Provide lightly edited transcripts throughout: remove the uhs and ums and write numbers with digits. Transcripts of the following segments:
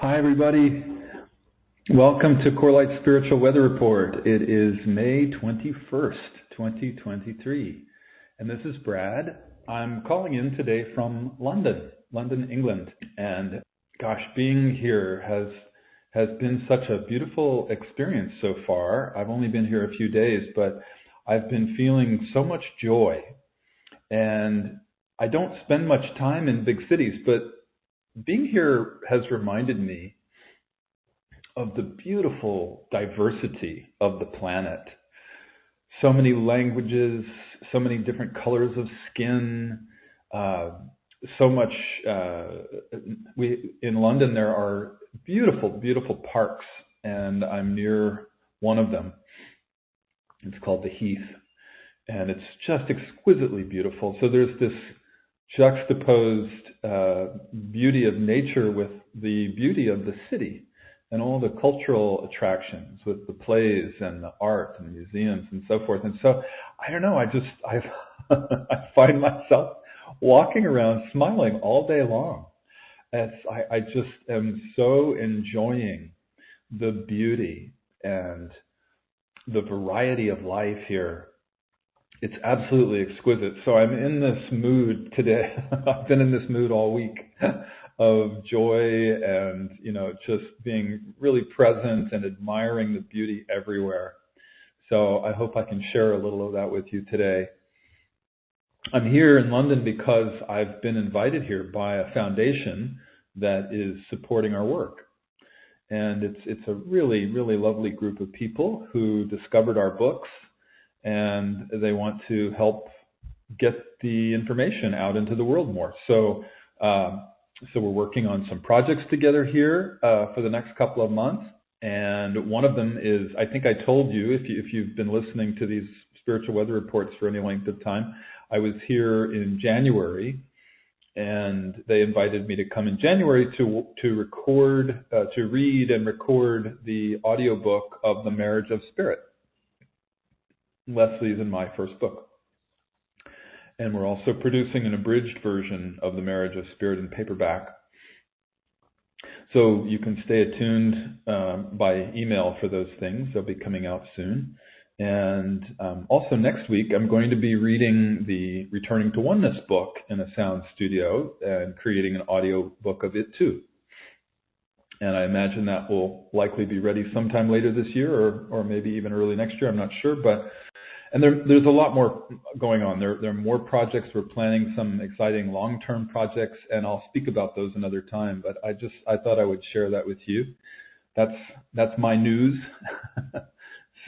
Hi, everybody. Welcome to CORELIGHT'S Spiritual Weather Report. It is May 21st, 2023, and this is Brad. I'm calling in today from London, England, and gosh, being here has been such a beautiful experience so far. I've only been here a few days, but I've been feeling so much joy, and I don't spend much time in big cities, but being here has reminded me of the beautiful diversity of the planet. So many languages, so many different colors of skin, so much. In London there are beautiful, beautiful parks, and I'm near one of them. It's called the Heath, and it's just exquisitely beautiful. So there's this juxtaposed beauty of nature with the beauty of the city and all the cultural attractions with the plays and the art and museums and so forth. And so, I don't know, I find myself walking around smiling all day long. I just am so enjoying the beauty and the variety of life here. It's absolutely exquisite. So I'm in this mood today. I've been in this mood all week of joy and, just being really present and admiring the beauty everywhere. So I hope I can share a little of that with you today. I'm here in London because I've been invited here by a foundation that is supporting our work. And it's a really, really lovely group of people who discovered our books, and they want to help get the information out into the world more. So we're working on some projects together here for the next couple of months. And one of them is, I think I told you, if you've been listening to these spiritual weather reports for any length of time, I was here in January, and they invited me to come in January to record, to read and record the audiobook of The Marriage of Spirit. Leslie's and my first book. And we're also producing an abridged version of The Marriage of Spirit in paperback. So you can stay attuned by email for those things. They'll be coming out soon. And also next week, I'm going to be reading the Returning to Oneness book in a sound studio and creating an audio book of it too. And I imagine that will likely be ready sometime later this year or maybe even early next year. I'm not sure, and there's a lot more going on. There are more projects. We're planning some exciting long-term projects, and I'll speak about those another time. But I thought I would share that with you. That's my news.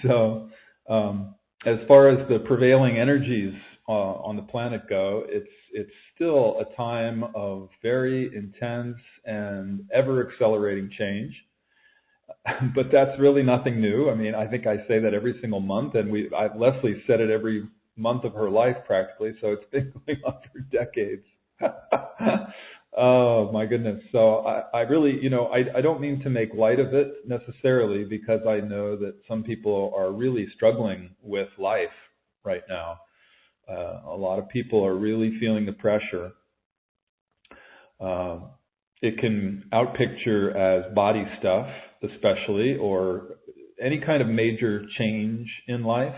So as far as the prevailing energies on the planet go, it's still a time of very intense and ever accelerating change. But that's really nothing new. I mean, I think I say that every single month, and Leslie said it every month of her life practically, so it's been going on for decades. Oh my goodness. So I really, I don't mean to make light of it necessarily, because I know that some people are really struggling with life right now. A lot of people are really feeling the pressure. It can outpicture as body stuff, especially, or any kind of major change in life.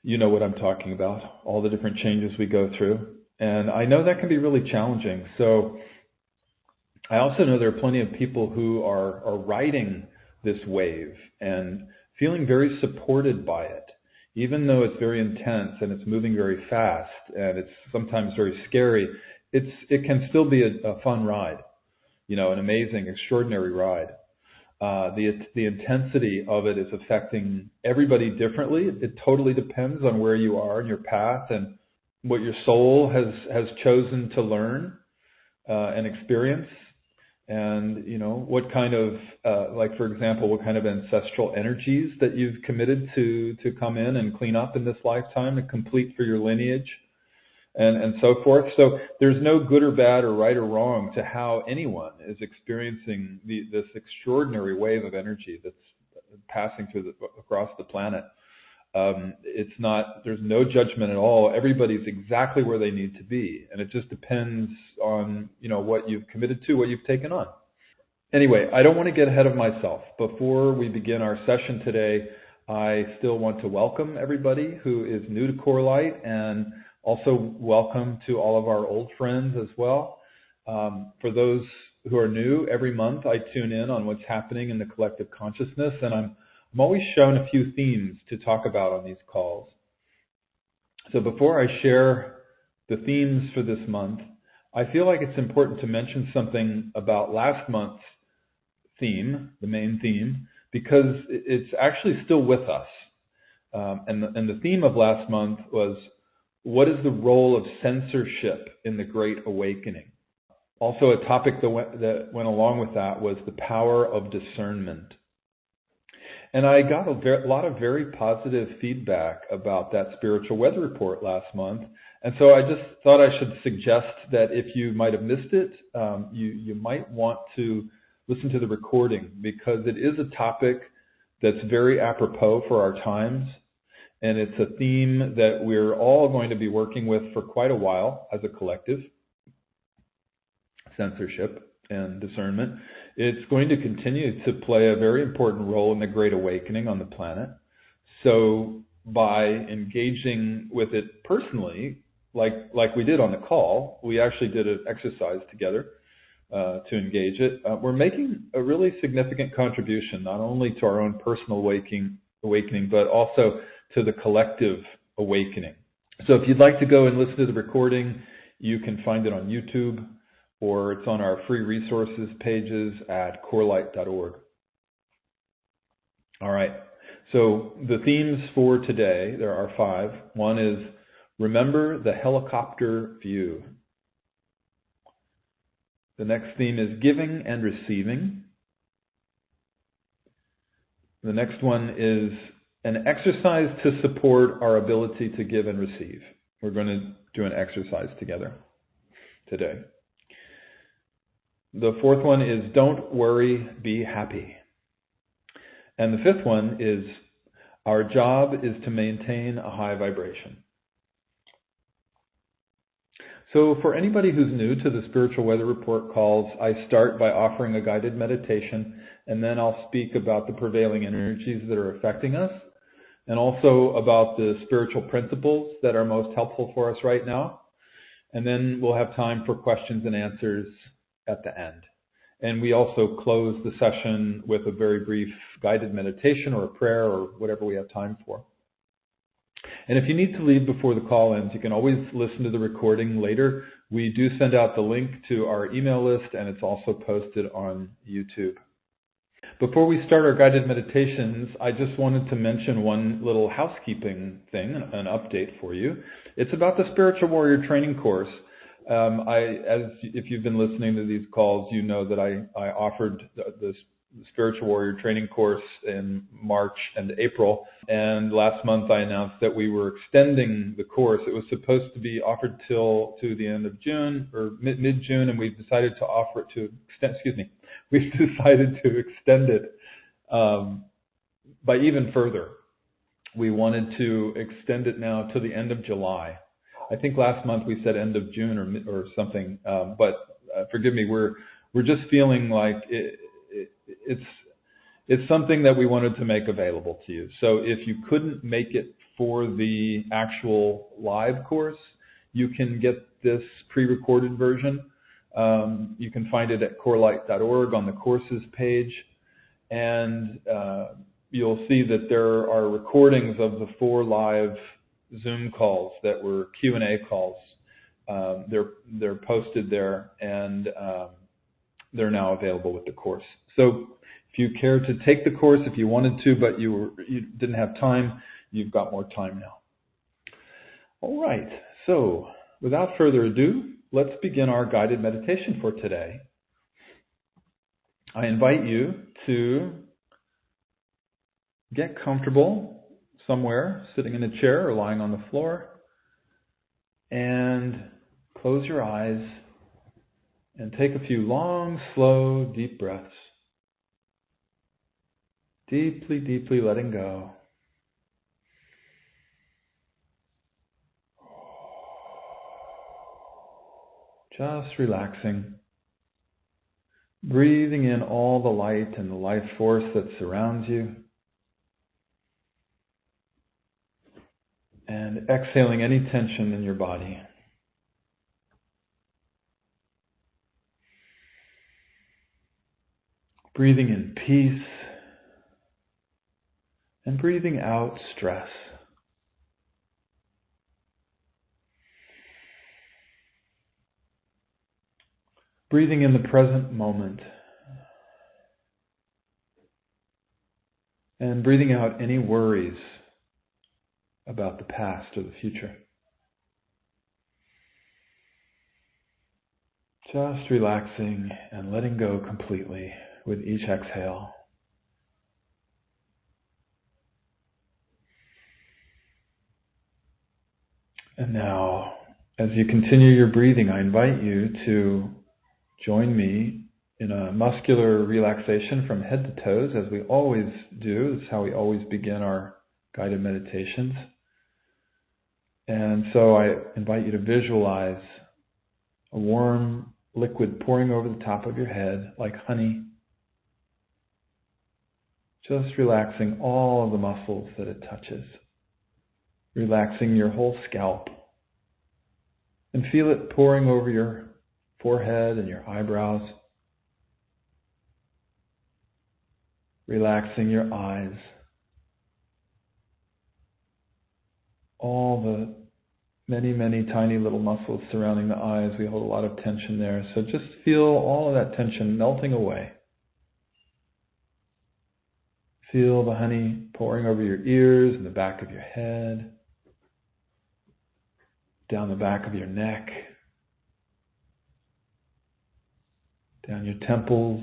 You know what I'm talking about, all the different changes we go through. And I know that can be really challenging. So I also know there are plenty of people who are riding this wave and feeling very supported by it, even though it's very intense and it's moving very fast and it's sometimes very scary. It can still be a fun ride, an amazing, extraordinary ride. The intensity of it is affecting everybody differently. It totally depends on where you are in your path and what your soul has chosen to learn and experience. And, what kind of, for example, what kind of ancestral energies that you've committed to come in and clean up in this lifetime and complete for your lineage. And so forth. So there's no good or bad or right or wrong to how anyone is experiencing this extraordinary wave of energy that's passing across the planet. There's no judgment at all. Everybody's exactly where they need to be. And it just depends on, what you've committed to, what you've taken on. Anyway, I don't want to get ahead of myself. Before we begin our session today, I still want to welcome everybody who is new to CoreLight, and also welcome to all of our old friends as well. For those who are new, every month I tune in on what's happening in the collective consciousness, and I'm always shown a few themes to talk about on these calls. So before I share the themes for this month, I feel like it's important to mention something about last month's theme, the main theme, because it's actually still with us. And the theme of last month was, what is the role of censorship in the Great Awakening? Also, a topic that went along with that was the power of discernment. And I got a lot of very positive feedback about that spiritual weather report last month. And so I just thought I should suggest that if you might have missed it, you might want to listen to the recording, because it is a topic that's very apropos for our times. And it's a theme that we're all going to be working with for quite a while as a collective. Censorship and discernment. It's going to continue to play a very important role in the Great Awakening on the planet. So by engaging with it personally, like we did on the call, we actually did an exercise together to engage it. We're making a really significant contribution, not only to our own personal awakening, but also to the collective awakening. So if you'd like to go and listen to the recording, you can find it on YouTube, or it's on our free resources pages at CORELIGHT.org. All right, so the themes for today, there are 5. One is, remember the helicopter view. The next theme is giving and receiving. The next one is an exercise to support our ability to give and receive. We're going to do an exercise together today. The 4th one is don't worry, be happy. And the 5th one is our job is to maintain a high vibration. So for anybody who's new to the Spiritual Weather Report calls, I start by offering a guided meditation, and then I'll speak about the prevailing energies that are affecting us, and also about the spiritual principles that are most helpful for us right now. And then we'll have time for questions and answers at the end. And we also close the session with a very brief guided meditation or a prayer or whatever we have time for. And if you need to leave before the call ends, you can always listen to the recording later. We do send out the link to our email list, and it's also posted on YouTube. Before we start our guided meditations, I just wanted to mention one little housekeeping thing, an update for you. It's about the Spiritual Warrior Training Course. If you've been listening to these calls, you know that I offered the Spiritual Warrior Training Course in March and April, and last month I announced that we were extending the course. It was supposed to be offered to the end of June or mid-June, and we've decided to offer it to extend. We've decided to extend it by even further. We wanted to extend it now to the end of July. I think last month we said end of June or something, but forgive me. We're just feeling like it's something that we wanted to make available to you. So if you couldn't make it for the actual live course, you can get this pre-recorded version. You can find it at CORELIGHT.org on the courses page, and you'll see that there are recordings of the 4 live Zoom calls that were Q&A calls. They're posted there, and they're now available with the course. So if you care to take the course, if you wanted to, but you didn't have time, you've got more time now. All right, so without further ado, let's begin our guided meditation for today. I invite you to get comfortable somewhere, sitting in a chair or lying on the floor, and close your eyes and take a few long, slow, deep breaths. Deeply, deeply letting go. Just relaxing. Breathing in all the light and the life force that surrounds you. And exhaling any tension in your body. Breathing in peace. And breathing out stress. Breathing in the present moment. And breathing out any worries about the past or the future. Just relaxing and letting go completely with each exhale. And now, as you continue your breathing, I invite you to join me in a muscular relaxation from head to toes, as we always do. That's how we always begin our guided meditations. And so I invite you to visualize a warm liquid pouring over the top of your head like honey. Just relaxing all of the muscles that it touches. Relaxing your whole scalp. And feel it pouring over your forehead and your eyebrows. Relaxing your eyes. All the many tiny little muscles surrounding the eyes. We hold a lot of tension there. So just feel all of that tension melting away. Feel the honey pouring over your ears and the back of your head. Down the back of your neck. Down your temples,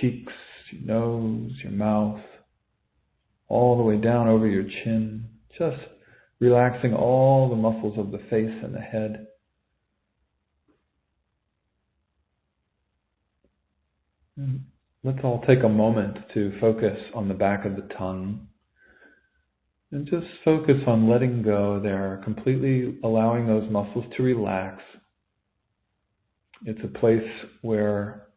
cheeks, your nose, your mouth. All the way down over your chin. Just relaxing all the muscles of the face and the head. And let's all take a moment to focus on the back of the tongue. And just focus on letting go there, completely allowing those muscles to relax. It's a place where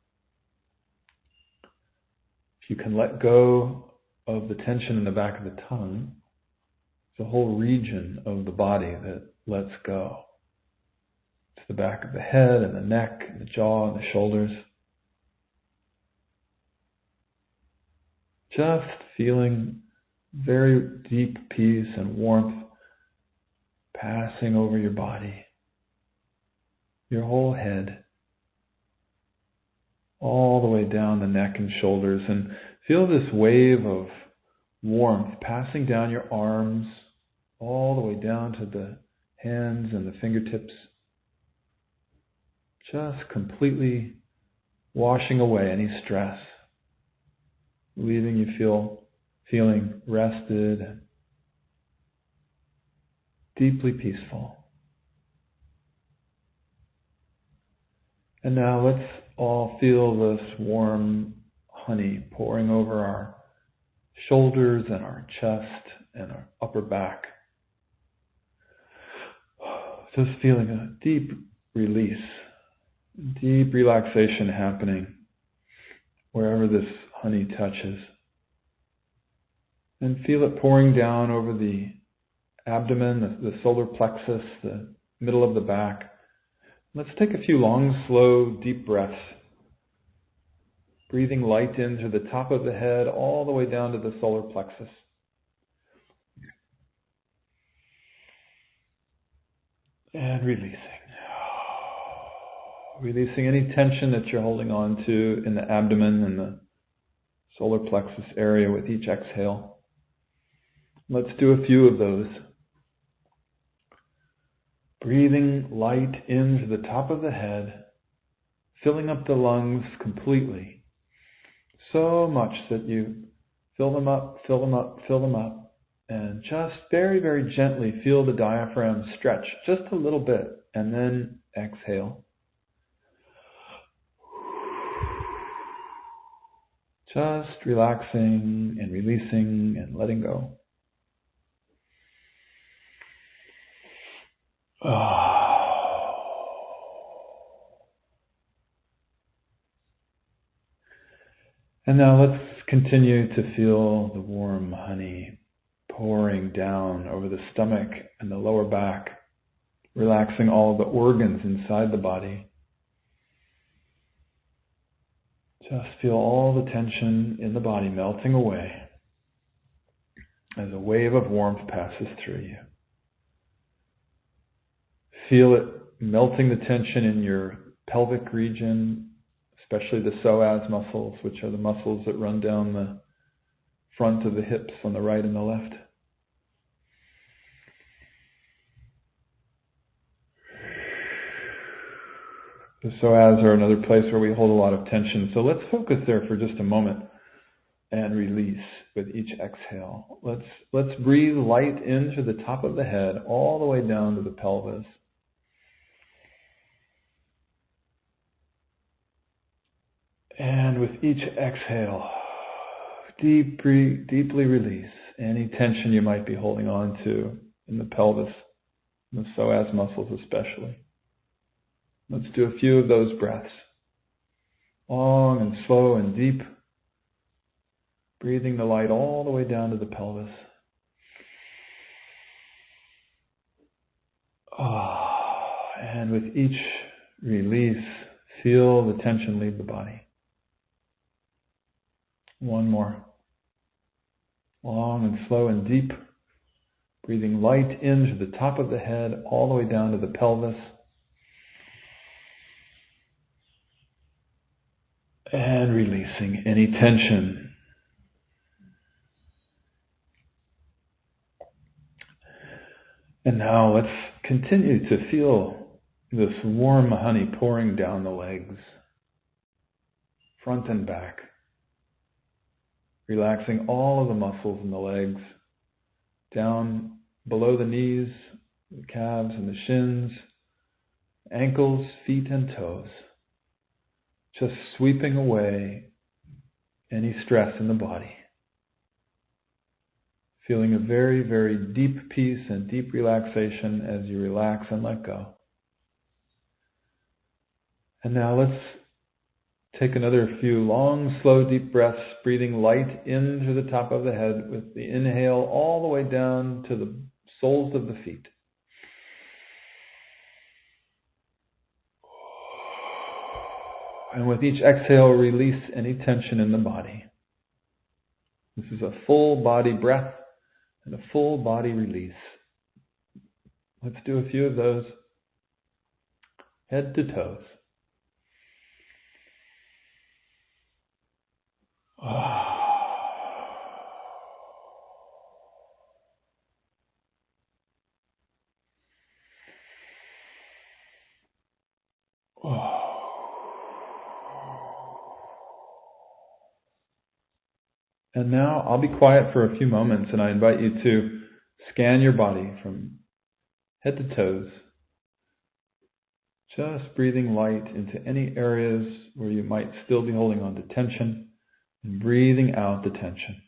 if you can let go of the tension in the back of the tongue, it's a whole region of the body that lets go. It's the back of the head and the neck and the jaw and the shoulders. Just feeling very deep peace and warmth passing over your body, your whole head, all the way down the neck and shoulders. And feel this wave of warmth passing down your arms, all the way down to the hands and the fingertips. Just completely washing away any stress, leaving you feeling rested and deeply peaceful. And now let's all feel this warm honey pouring over our shoulders and our chest and our upper back. Just feeling a deep release, deep relaxation happening wherever this honey touches. And feel it pouring down over the abdomen, the solar plexus, the middle of the back. Let's take a few long, slow, deep breaths. Breathing light in through the top of the head all the way down to the solar plexus. And releasing. Releasing any tension that you're holding on to in the abdomen and the solar plexus area with each exhale. Let's do a few of those. Breathing light into the top of the head, filling up the lungs completely. So much that you fill them up, fill them up, fill them up. And just very, very gently feel the diaphragm stretch just a little bit. And then exhale. Just relaxing and releasing and letting go. And now let's continue to feel the warm honey pouring down over the stomach and the lower back, relaxing all the organs inside the body. Just feel all the tension in the body melting away as a wave of warmth passes through you. Feel it melting the tension in your pelvic region, especially the psoas muscles, which are the muscles that run down the front of the hips on the right and the left. The psoas are another place where we hold a lot of tension. So let's focus there for just a moment and release with each exhale. Let's breathe light into the top of the head all the way down to the pelvis. And with each exhale, deeply release any tension you might be holding on to in the pelvis, the psoas muscles especially. Let's do a few of those breaths. Long and slow and deep. Breathing the light all the way down to the pelvis. And with each release, feel the tension leave the body. One more. Long and slow and deep. Breathing light into the top of the head, all the way down to the pelvis. And releasing any tension. And now let's continue to feel this warm honey pouring down the legs, front and back. Relaxing all of the muscles in the legs, down below the knees, the calves and the shins, ankles, feet and toes. Just sweeping away any stress in the body. Feeling a very, very deep peace and deep relaxation as you relax and let go. And now let's take another few long, slow, deep breaths, breathing light into the top of the head with the inhale all the way down to the soles of the feet. And with each exhale, release any tension in the body. This is a full body breath and a full body release. Let's do a few of those. Head to toes. And now I'll be quiet for a few moments and I invite you to scan your body from head to toes. Just breathing light into any areas where you might still be holding on to tension and breathing out the tension.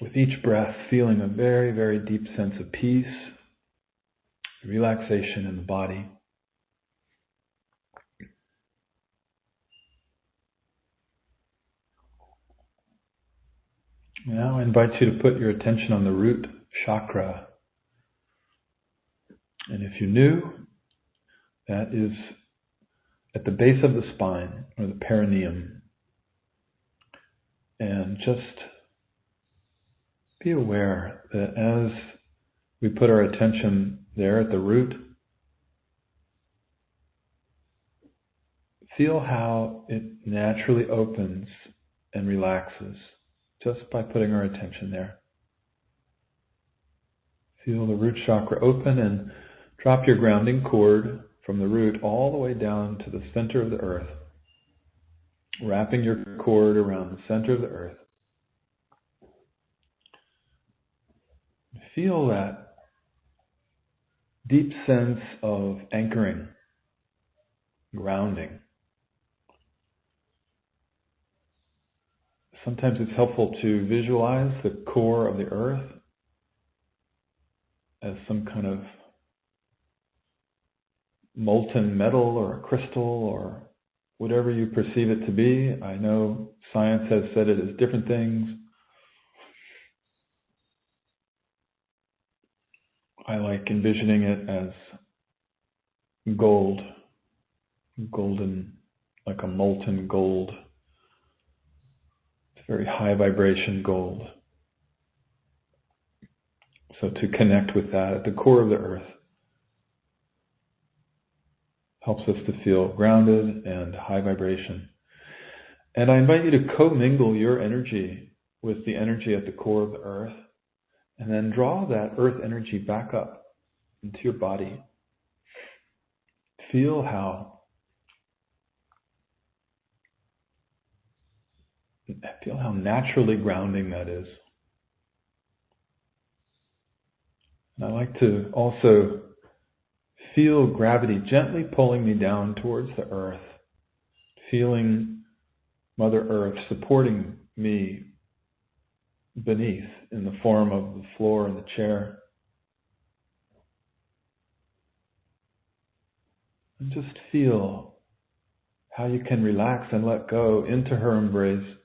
With each breath, feeling a very, very deep sense of peace, relaxation in the body. Now I invite you to put your attention on the root chakra. And if you're new, that is at the base of the spine, or the perineum. And just be aware that as we put our attention there at the root, feel how it naturally opens and relaxes just by putting our attention there. Feel the root chakra open and drop your grounding cord from the root all the way down to the center of the earth. wrapping your cord around the center of the earth. Feel that deep sense of anchoring, grounding. Sometimes it's helpful to visualize the core of the earth as some kind of molten metal or a crystal or whatever you perceive it to be. I know science has said it as different things. I like envisioning it as gold, golden, like a molten gold. It's very high vibration gold. So to connect with that at the core of the earth helps us to feel grounded and high vibration. And I invite you to commingle your energy with the energy at the core of the earth, and then draw that earth energy back up into your body. Feel how naturally grounding that is. And I like to also feel gravity gently pulling me down towards the earth, feeling Mother Earth supporting me beneath in the form of the floor and the chair. And just feel how you can relax and let go into her embrace,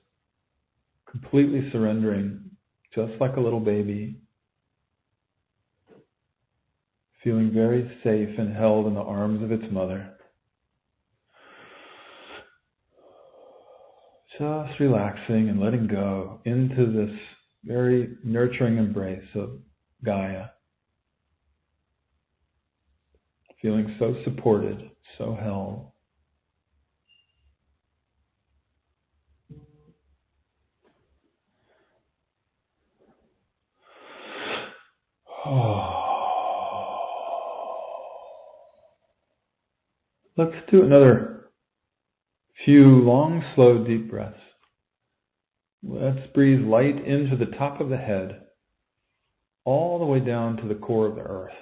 completely surrendering, just like a little baby, feeling very safe and held in the arms of its mother. Just relaxing and letting go into this very nurturing embrace of Gaia. Feeling so supported, so held. Let's do another few long, slow, deep breaths. Let's breathe light into the top of the head, all the way down to the core of the earth,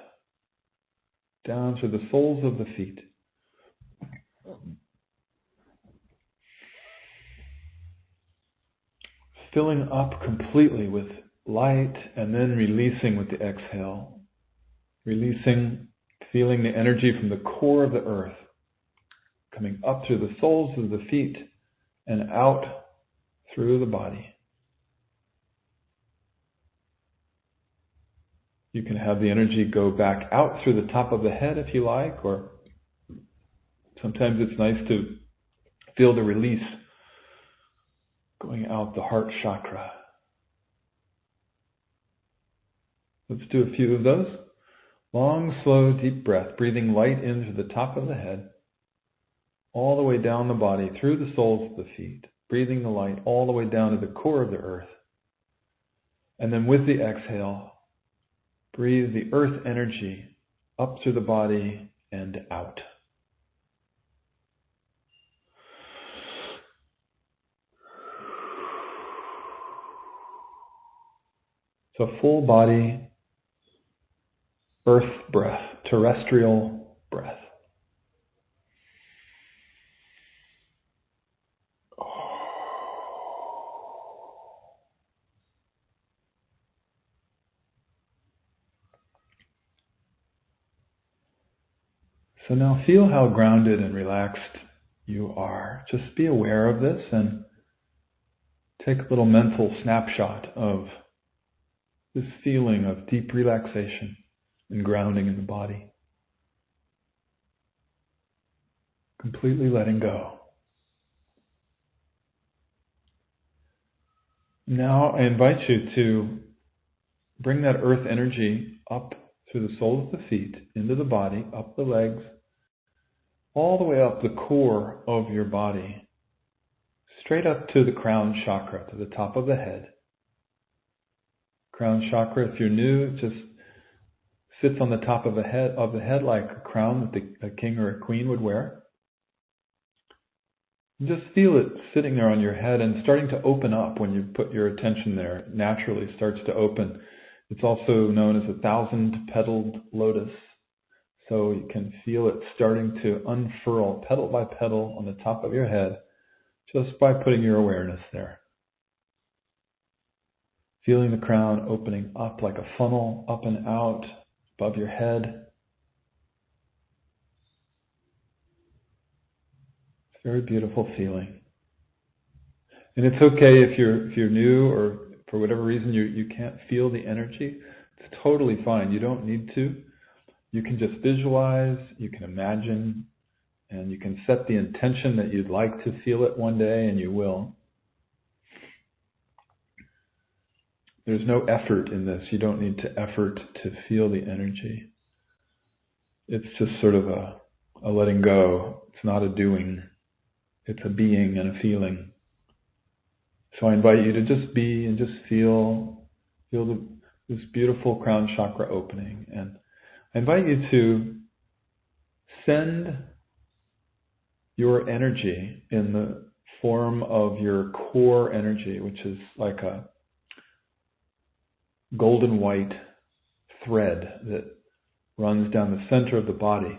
down to the soles of the feet. Filling up completely with light and then releasing with the exhale. Releasing, feeling the energy from the core of the earth coming up through the soles of the feet and out through the body. You can have the energy go back out through the top of the head if you like, or sometimes it's nice to feel the release going out the heart chakra. Let's do a few of those. Long, slow, deep breath, breathing light into the top of the head, all the way down the body, through the soles of the feet, breathing the light all the way down to the core of the earth. And then with the exhale, breathe the earth energy up through the body and out. So full body earth breath, terrestrial breath. So now feel how grounded and relaxed you are. Just be aware of this and take a little mental snapshot of this feeling of deep relaxation and grounding in the body. Completely letting go. Now I invite you to bring that earth energy up through the soles of the feet, into the body, up the legs, all the way up the core of your body, straight up to the crown chakra, to the top of the head. Crown chakra, if you're new, just sits on the top of the head like a crown that a king or a queen would wear. Just feel it sitting there on your head and starting to open up when you put your attention there. It naturally starts to open. It's also known as a 1,000-petaled lotus. So you can feel it starting to unfurl petal by petal on the top of your head just by putting your awareness there. Feeling the crown opening up like a funnel, up and out above your head. It's a very beautiful feeling. And it's okay if you're new or for whatever reason you can't feel the energy. It's totally fine. You don't need to. You can just visualize, you can imagine, and you can set the intention that you'd like to feel it one day, and you will. There's no effort in this. You don't need to effort to feel the energy. It's just sort of a letting go. It's not a doing. It's a being and a feeling. So I invite you to just be and just feel this beautiful crown chakra opening. And I invite you to send your energy in the form of your core energy, which is like a golden white thread that runs down the center of the body. I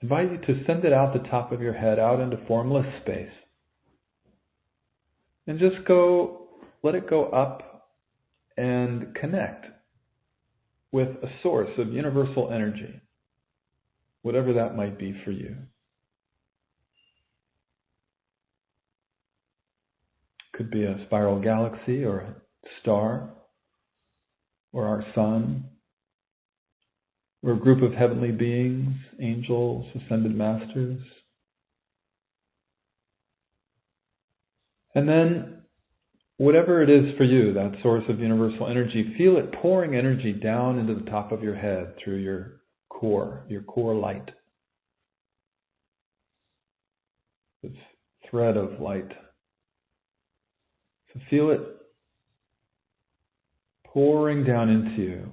invite you to send it out the top of your head, out into formless space. And just let it go up and connect with a source of universal energy, whatever that might be for you. Could be a spiral galaxy or a star or our sun or a group of heavenly beings, angels, ascended masters. And then whatever it is for you, that source of universal energy, feel it pouring energy down into the top of your head through your core light. This thread of light. So feel it pouring down into you.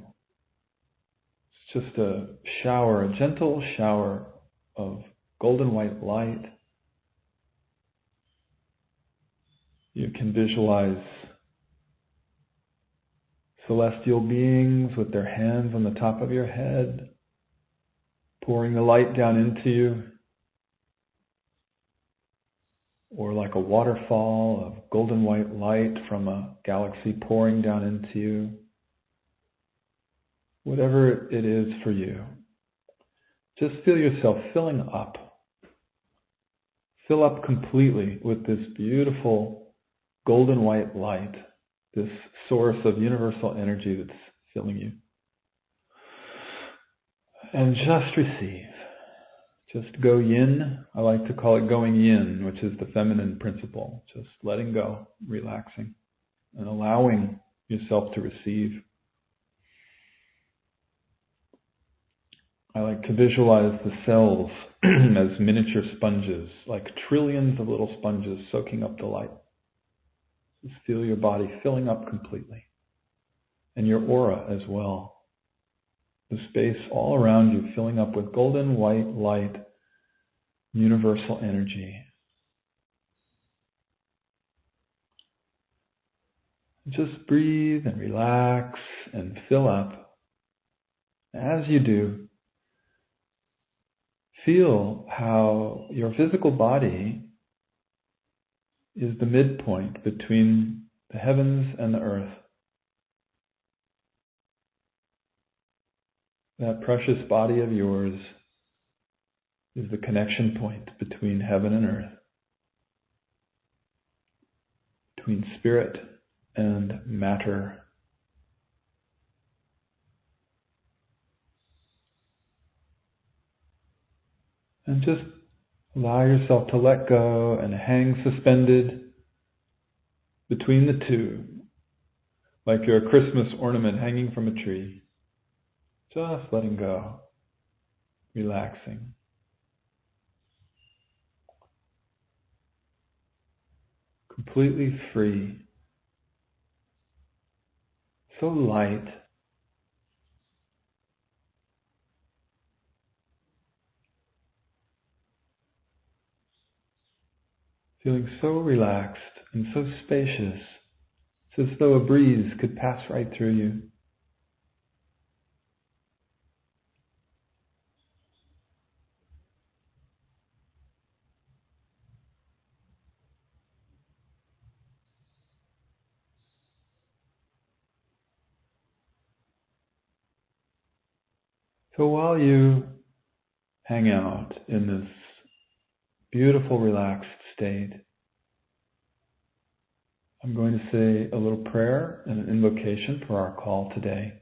It's just a shower, a gentle shower of golden white light. You can visualize celestial beings with their hands on the top of your head, pouring the light down into you, or like a waterfall of golden white light from a galaxy pouring down into you. Whatever it is for you, just feel yourself filling up. Fill up completely with this beautiful golden white light, this source of universal energy that's filling you. And just receive. Just go yin. I like to call it going yin, which is the feminine principle. Just letting go, relaxing, and allowing yourself to receive. I like to visualize the cells as miniature sponges, like trillions of little sponges soaking up the light. Just feel your body filling up completely. And your aura as well. The space all around you filling up with golden white light, universal energy. Just breathe and relax and fill up. As you do, feel how your physical body is the midpoint between the heavens and the earth. That precious body of yours is the connection point between heaven and earth, between spirit and matter. And just allow yourself to let go and hang suspended between the two, like you're a Christmas ornament hanging from a tree. Just letting go, relaxing. Completely free. So light. feeling so relaxed and so spacious. It's as though a breeze could pass right through you. So while you hang out in this beautiful, relaxed state, I'm going to say a little prayer and an invocation for our call today.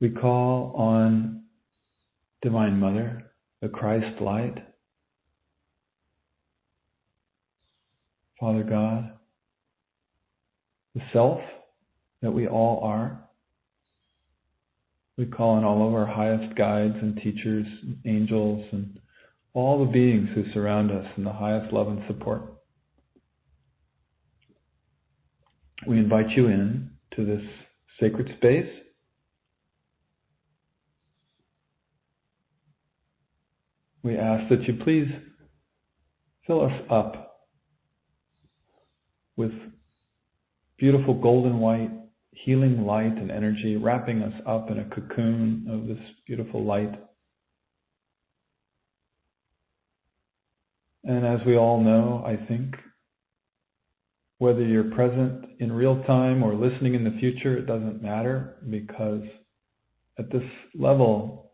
We call on Divine Mother, the Christ Light, Father God, the Self that we all are. We call on all of our highest guides and teachers, and angels, and all the beings who surround us in the highest love and support. We invite you in to this sacred space. We ask that you please fill us up with beautiful golden white healing light and energy, wrapping us up in a cocoon of this beautiful light. And as we all know, I think, whether you're present in real time or listening in the future, it doesn't matter, because at this level,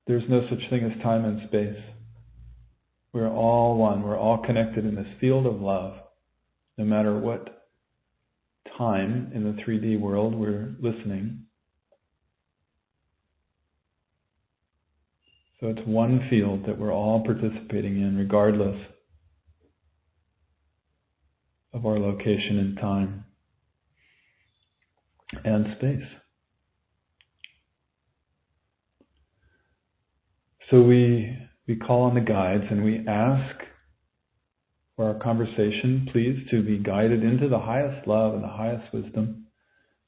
there's no such thing as time and space. We're all one. We're all connected in this field of love, no matter what time in the 3D world we're listening. So it's one field that we're all participating in, regardless of our location in time and space. So we call on the guides and we ask for our conversation, please, to be guided into the highest love and the highest wisdom,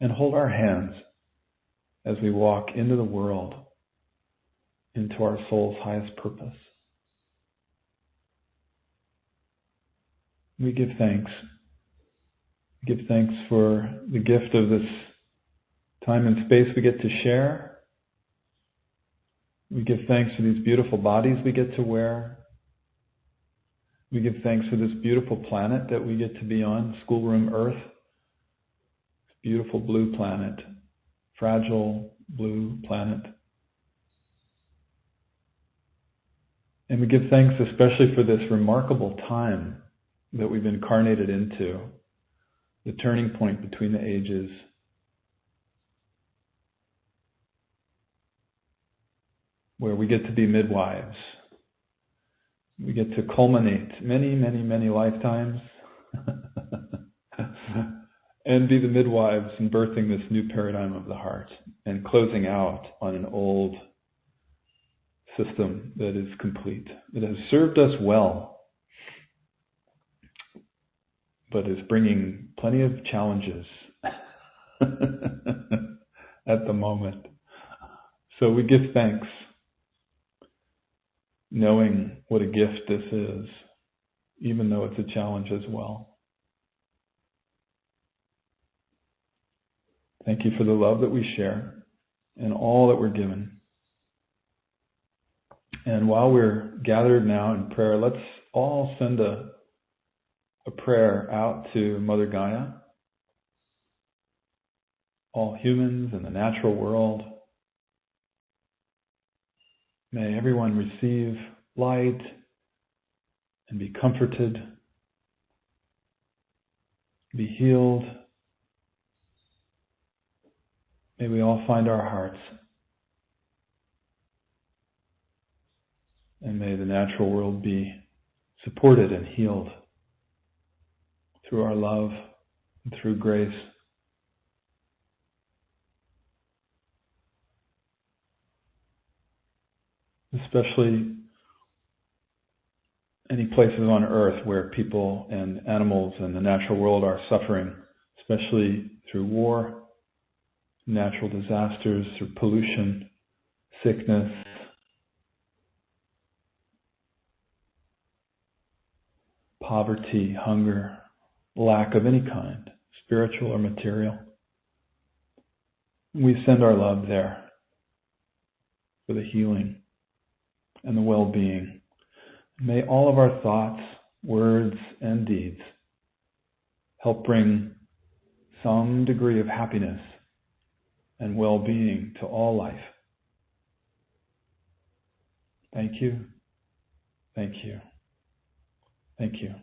and hold our hands as we walk into the world, into our soul's highest purpose. We give thanks. Give thanks for the gift of this time and space we get to share. We give thanks for these beautiful bodies we get to wear. We give thanks for this beautiful planet that we get to be on, schoolroom Earth. This beautiful blue planet, fragile blue planet. And we give thanks especially for this remarkable time that we've incarnated into, the turning point between the ages. Where we get to be midwives. We get to culminate many, many, many lifetimes and be the midwives in birthing this new paradigm of the heart and closing out on an old system that is complete, that has served us well, but is bringing plenty of challenges at the moment. So we give thanks, knowing what a gift this is, even though it's a challenge as well. Thank you for the love that we share and all that we're given. And while we're gathered now in prayer, let's all send a prayer out to Mother Gaia, all humans in the natural world. May everyone receive light and be comforted, be healed. May we all find our hearts. And may the natural world be supported and healed through our love and through grace. Especially any places on earth where people and animals and the natural world are suffering, especially through war, natural disasters, through pollution, sickness. poverty, hunger, lack of any kind, spiritual or material. We send our love there for the healing and the well-being. May all of our thoughts, words, and deeds help bring some degree of happiness and well-being to all life. Thank you. Thank you. Thank you.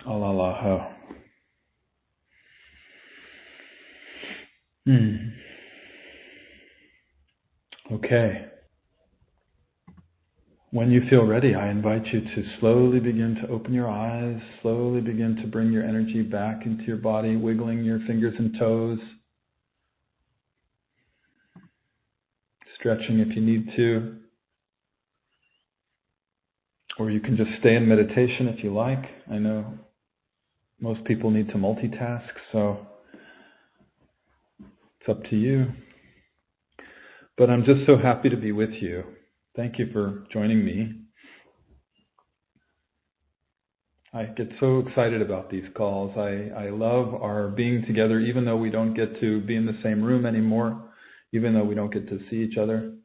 Alalaho. Okay. When you feel ready, I invite you to slowly begin to open your eyes, slowly begin to bring your energy back into your body, wiggling your fingers and toes, stretching if you need to, or you can just stay in meditation if you like. I know most people need to multitask, so it's up to you. But I'm just so happy to be with you. Thank you for joining me. I get so excited about these calls. I love our being together, even though we don't get to be in the same room anymore, even though we don't get to see each other.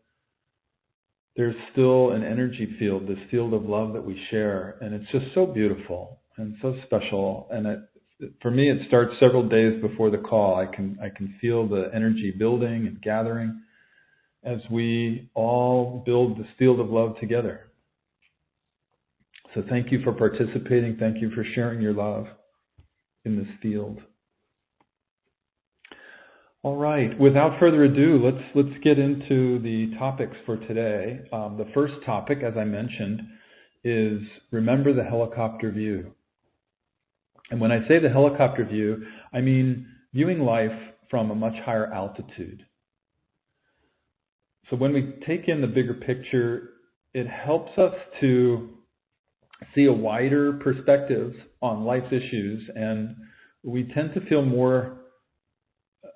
There's still an energy field, this field of love that we share, and it's just so beautiful and so special. And for me, it starts several days before the call. I can feel the energy building and gathering as we all build this field of love together. So thank you for participating. Thank you for sharing your love in this field. All right. Without further ado, let's get into the topics for today. The first topic, as I mentioned, is remember the helicopter view. And when I say the helicopter view, I mean viewing life from a much higher altitude. So when we take in the bigger picture, it helps us to see a wider perspective on life's issues, and we tend to feel more,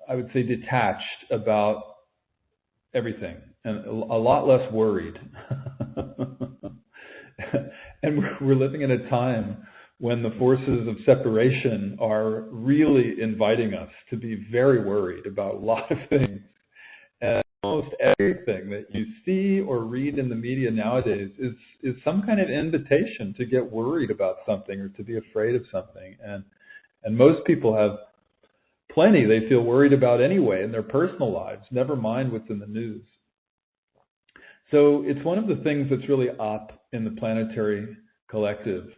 I would say, detached about everything and a lot less worried. And we're living in a time when the forces of separation are really inviting us to be very worried about a lot of things. And almost everything that you see or read in the media nowadays is some kind of invitation to get worried about something or to be afraid of something. And most people have plenty they feel worried about anyway in their personal lives, never mind what's in the news. So it's one of the things that's really up in the planetary collective,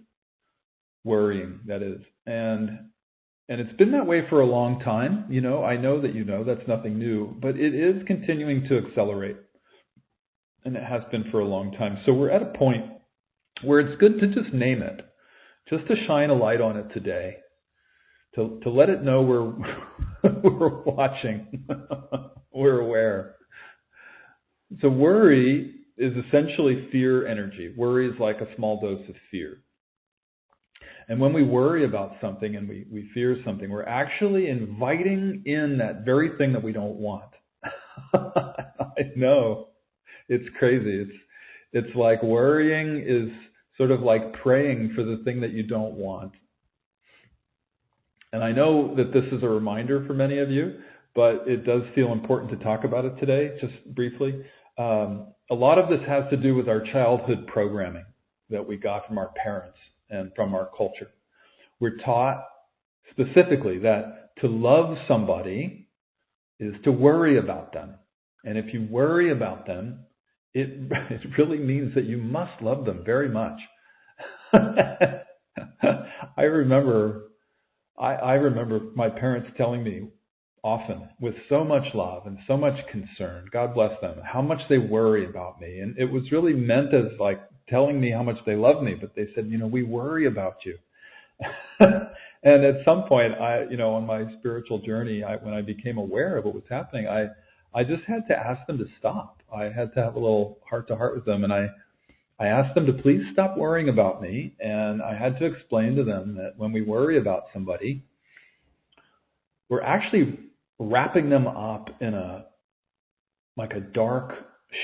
worrying, that is. And it's been that way for a long time. You know, I know that you know that's nothing new, but it is continuing to accelerate. And it has been for a long time. So we're at a point where it's good to just name it, just to shine a light on it today, to let it know we're watching, we're aware. So worry is essentially fear energy. Worry is like a small dose of fear. And when we worry about something and we fear something, we're actually inviting in that very thing that we don't want. I know. It's crazy. It's like worrying is sort of like praying for the thing that you don't want. And I know that this is a reminder for many of you, but it does feel important to talk about it today, just briefly. A lot of this has to do with our childhood programming that we got from our parents and from our culture. We're taught specifically that to love somebody is to worry about them. And if you worry about them, it really means that you must love them very much. I remember my parents telling me often, with so much love and so much concern, God bless them, how much they worry about me. And it was really meant as like telling me how much they love me, but they said, we worry about you. And at some point, on my spiritual journey, when I became aware of what was happening, I just had to ask them to stop. I had to have a little heart-to-heart with them, and I asked them to please stop worrying about me, and I had to explain to them that when we worry about somebody, we're actually wrapping them up in a dark,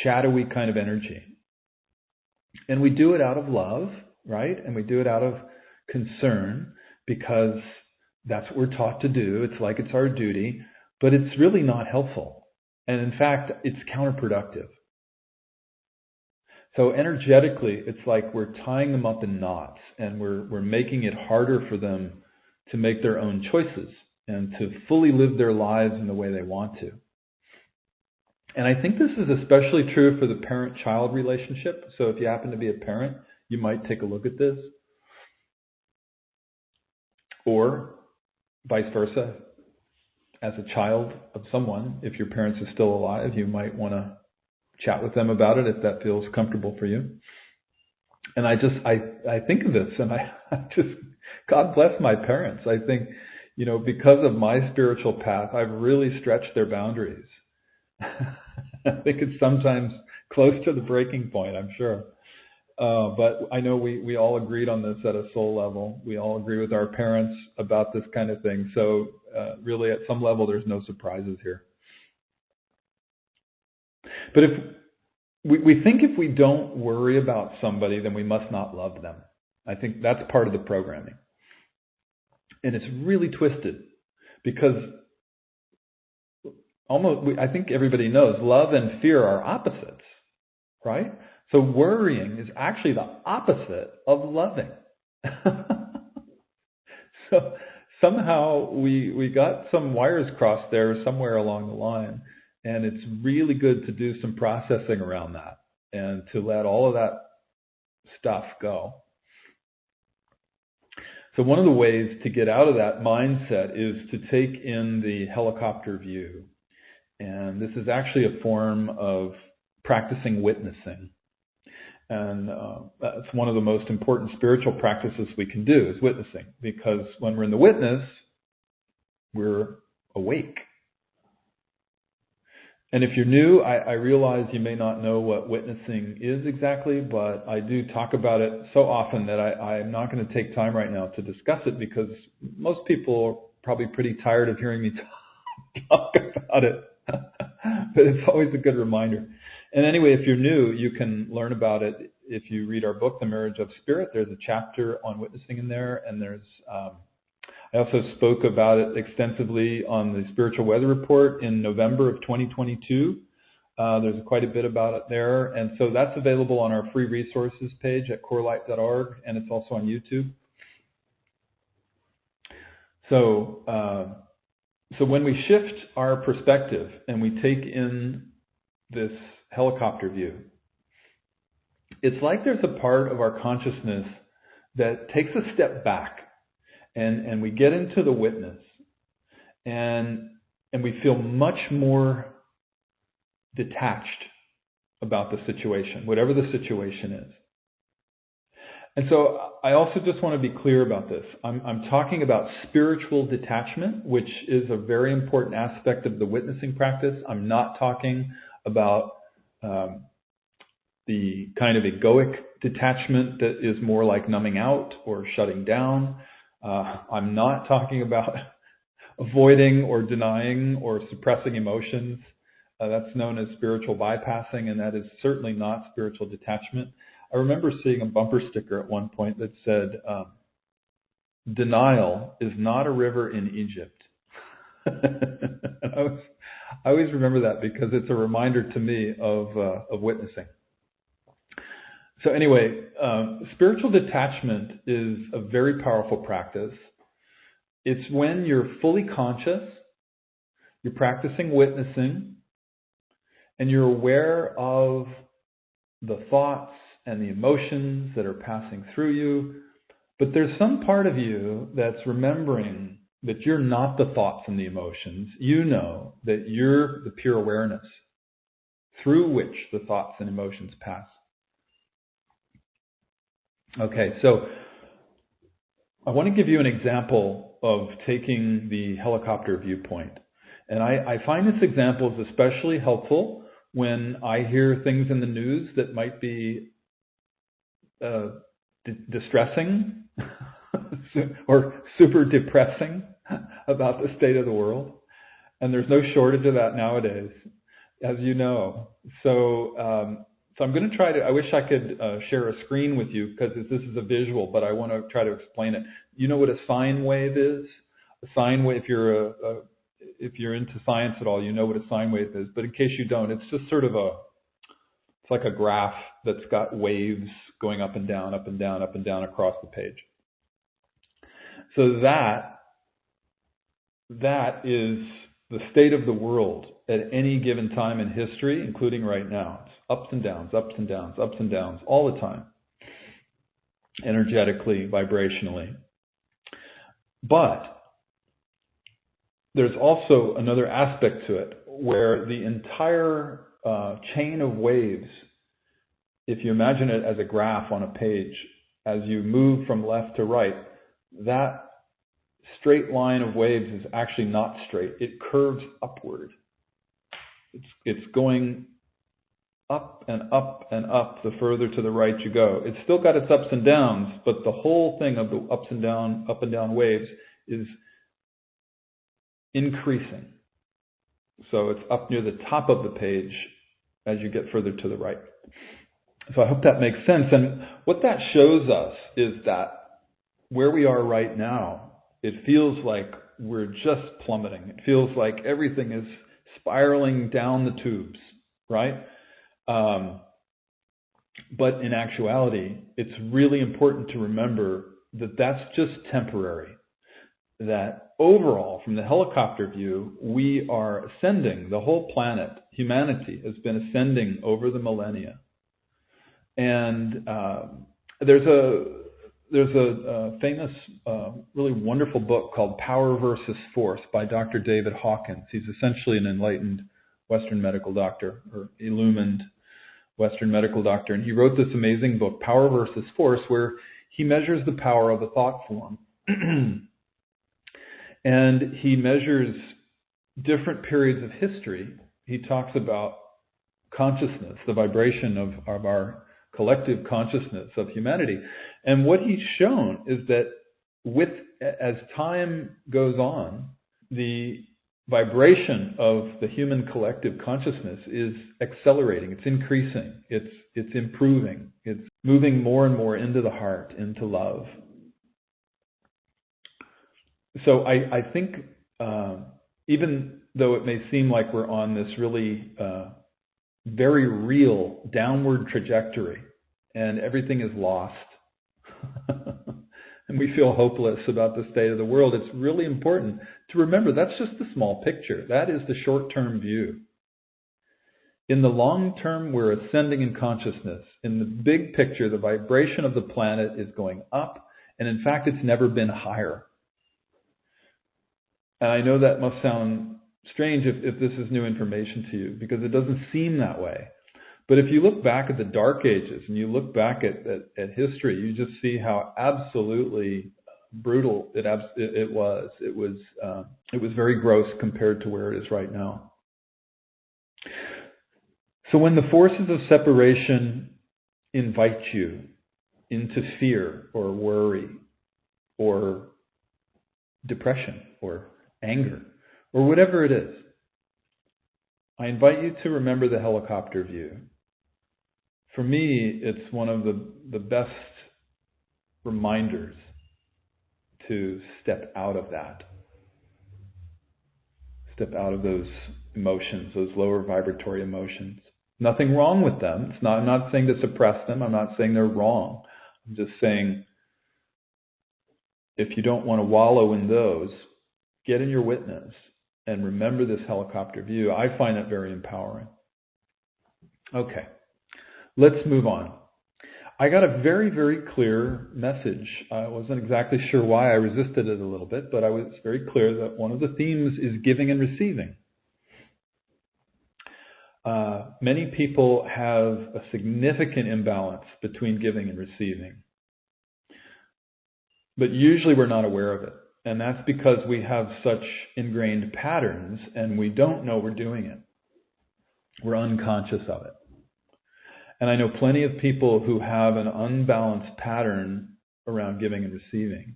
shadowy kind of energy. And we do it out of love, right? And we do it out of concern because that's what we're taught to do. It's like it's our duty, but it's really not helpful. And in fact, it's counterproductive. So energetically, it's like we're tying them up in knots and we're making it harder for them to make their own choices and to fully live their lives in the way they want to. And I think this is especially true for the parent-child relationship. So if you happen to be a parent, you might take a look at this. Or vice versa, as a child of someone, if your parents are still alive, you might want to chat with them about it if that feels comfortable for you. And I think of this and I just, God bless my parents. I think, because of my spiritual path, I've really stretched their boundaries. I think it's sometimes close to the breaking point, I'm sure. But I know we all agreed on this at a soul level. We all agree with our parents about this kind of thing. So really at some level, there's no surprises here. But if we think if we don't worry about somebody, then we must not love them. I think that's part of the programming. And it's really twisted because I think everybody knows love and fear are opposites, right? So worrying is actually the opposite of loving. So somehow we got some wires crossed there somewhere along the line. And it's really good to do some processing around that and to let all of that stuff go. So one of the ways to get out of that mindset is to take in the helicopter view. And this is actually a form of practicing witnessing. And that's one of the most important spiritual practices we can do is witnessing. Because when we're in the witness, we're awake. And if you're new, I realize you may not know what witnessing is exactly, but I do talk about it so often that I'm not going to take time right now to discuss it because most people are probably pretty tired of hearing me talk about it. But it's always a good reminder. And anyway, if you're new, you can learn about it if you read our book, The Marriage of Spirit. There's a chapter on witnessing in there, and there's I also spoke about it extensively on the Spiritual Weather Report in November of 2022. There's quite a bit about it there. And so that's available on our free resources page at CORELIGHT.org, and it's also on YouTube. So when we shift our perspective and we take in this helicopter view, it's like there's a part of our consciousness that takes a step back. And we get into the witness, and we feel much more detached about the situation, whatever the situation is. And so I also just want to be clear about this. I'm talking about spiritual detachment, which is a very important aspect of the witnessing practice. I'm not talking about the kind of egoic detachment that is more like numbing out or shutting down. I'm not talking about avoiding or denying or suppressing emotions. That's known as spiritual bypassing, and that is certainly not spiritual detachment. I remember seeing a bumper sticker at one point that said, denial is not a river in Egypt. I always remember that because it's a reminder to me of witnessing. So anyway, spiritual detachment is a very powerful practice. It's when you're fully conscious, you're practicing witnessing, and you're aware of the thoughts and the emotions that are passing through you. But there's some part of you that's remembering that you're not the thoughts and the emotions. You know that you're the pure awareness through which the thoughts and emotions pass. Okay, so I want to give you an example of taking the helicopter viewpoint. And I find this example is especially helpful when I hear things in the news that might be distressing or super depressing about the state of the world. And there's no shortage of that nowadays, as you know. So So I'm going to try to, I wish I could share a screen with you because this is a visual, but I want to try to explain it. You know what a sine wave is? A sine wave, if you're into science at all, you know what a sine wave is. But in case you don't, it's just sort of it's like a graph that's got waves going up and down, up and down, up and down across the page. So that is the state of the world at any given time in history, including right now. It's ups and downs, ups and downs, ups and downs all the time, energetically, vibrationally. But there's also another aspect to it where the entire chain of waves, if you imagine it as a graph on a page, as you move from left to right, that straight line of waves is actually not straight. It curves upward. It's going up and up and up the further to the right you go. It's still got its ups and downs, but the whole thing of the up and down waves is increasing. So it's up near the top of the page as you get further to the right. So I hope that makes sense. And what that shows us is that where we are right now, it feels like we're just plummeting. It feels like everything is spiraling down the tubes, right? But in actuality, it's really important to remember that that's just temporary. That overall, from the helicopter view, we are ascending. The whole planet, humanity, has been ascending over the millennia. And there's a famous, really wonderful book called Power versus Force by Dr. David Hawkins. He's essentially an enlightened Western medical doctor, or illumined Western medical doctor. And he wrote this amazing book, Power versus Force, where he measures the power of a thought form. And he measures different periods of history. He talks about consciousness, the vibration of our collective consciousness of humanity. And what he's shown is that as time goes on, the vibration of the human collective consciousness is accelerating, it's increasing, it's improving, it's moving more and more into the heart, into love. So I think even though it may seem like we're on this really very real downward trajectory and everything is lost and we feel hopeless about the state of the world, it's really important to remember that's just the small picture. That is the short-term view. In the long term, we're ascending in consciousness. In the big picture, the vibration of the planet is going up, and in fact, it's never been higher. And I know that must sound strange if this is new information to you, because it doesn't seem that way. But if you look back at the Dark Ages and you look back at history, you just see how absolutely brutal it was. It was very gross compared to where it is right now. So when the forces of separation invite you into fear or worry or depression or anger, or whatever it is, I invite you to remember the helicopter view. For me, it's one of the best reminders to step out of that. Step out of those emotions, those lower vibratory emotions. Nothing wrong with them. I'm not saying to suppress them. I'm not saying they're wrong. I'm just saying if you don't want to wallow in those, get in your witness and remember this helicopter view. I find that very empowering. Okay, let's move on. I got a very, very clear message. I wasn't exactly sure why. I resisted it a little bit, but I was very clear that one of the themes is giving and receiving. Many people have a significant imbalance between giving and receiving, but usually we're not aware of it. And that's because we have such ingrained patterns and we don't know we're doing it. We're unconscious of it. And I know plenty of people who have an unbalanced pattern around giving and receiving.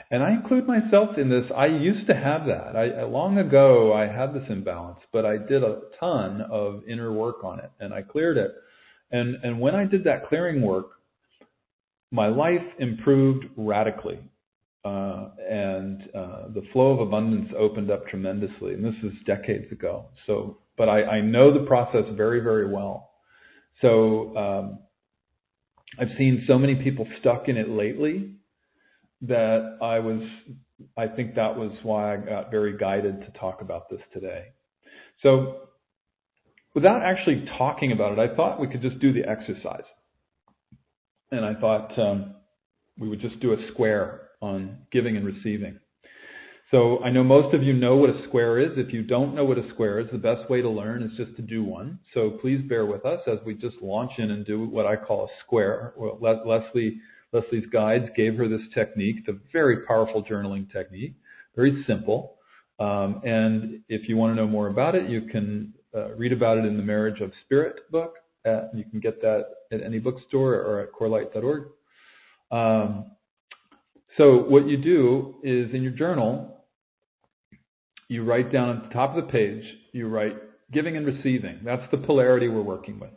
And I include myself in this. I used to have that. Long ago, I had this imbalance, but I did a ton of inner work on it and I cleared it. And when I did that clearing work, my life improved radically. And the flow of abundance opened up tremendously. And this is decades ago. But I know the process very, very well. So I've seen so many people stuck in it lately that I think that was why I got very guided to talk about this today. So without actually talking about it, I thought we could just do the exercise. And I thought we would just do a square on giving and receiving. So I know most of you know what a square is. If you don't know what a square is, the best way to learn is just to do one. So please bear with us as we just launch in and do what I call a square. Well, Leslie's guides gave her this technique. It's a very powerful journaling technique, very simple. And if you want to know more about it, you can read about it in the Marriage of Spirit book. You can get that at any bookstore or at CORELIGHT.org. So what you do is in your journal, you write down at the top of the page, you write giving and receiving. That's the polarity we're working with.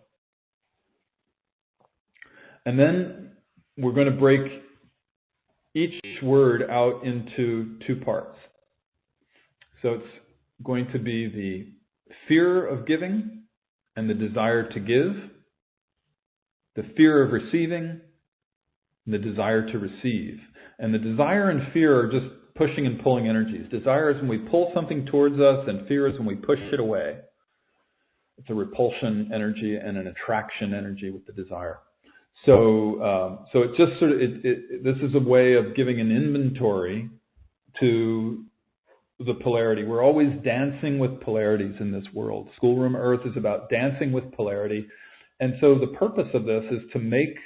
And then we're going to break each word out into two parts. So it's going to be the fear of giving and the desire to give, the fear of receiving, and the desire to receive. And the desire and fear are just pushing and pulling energies. Desire is when we pull something towards us, and fear is when we push it away. It's a repulsion energy and an attraction energy with the desire. So it just sort of, this is a way of giving an inventory to the polarity. We're always dancing with polarities in this world. Schoolroom Earth is about dancing with polarity. And so the purpose of this is to make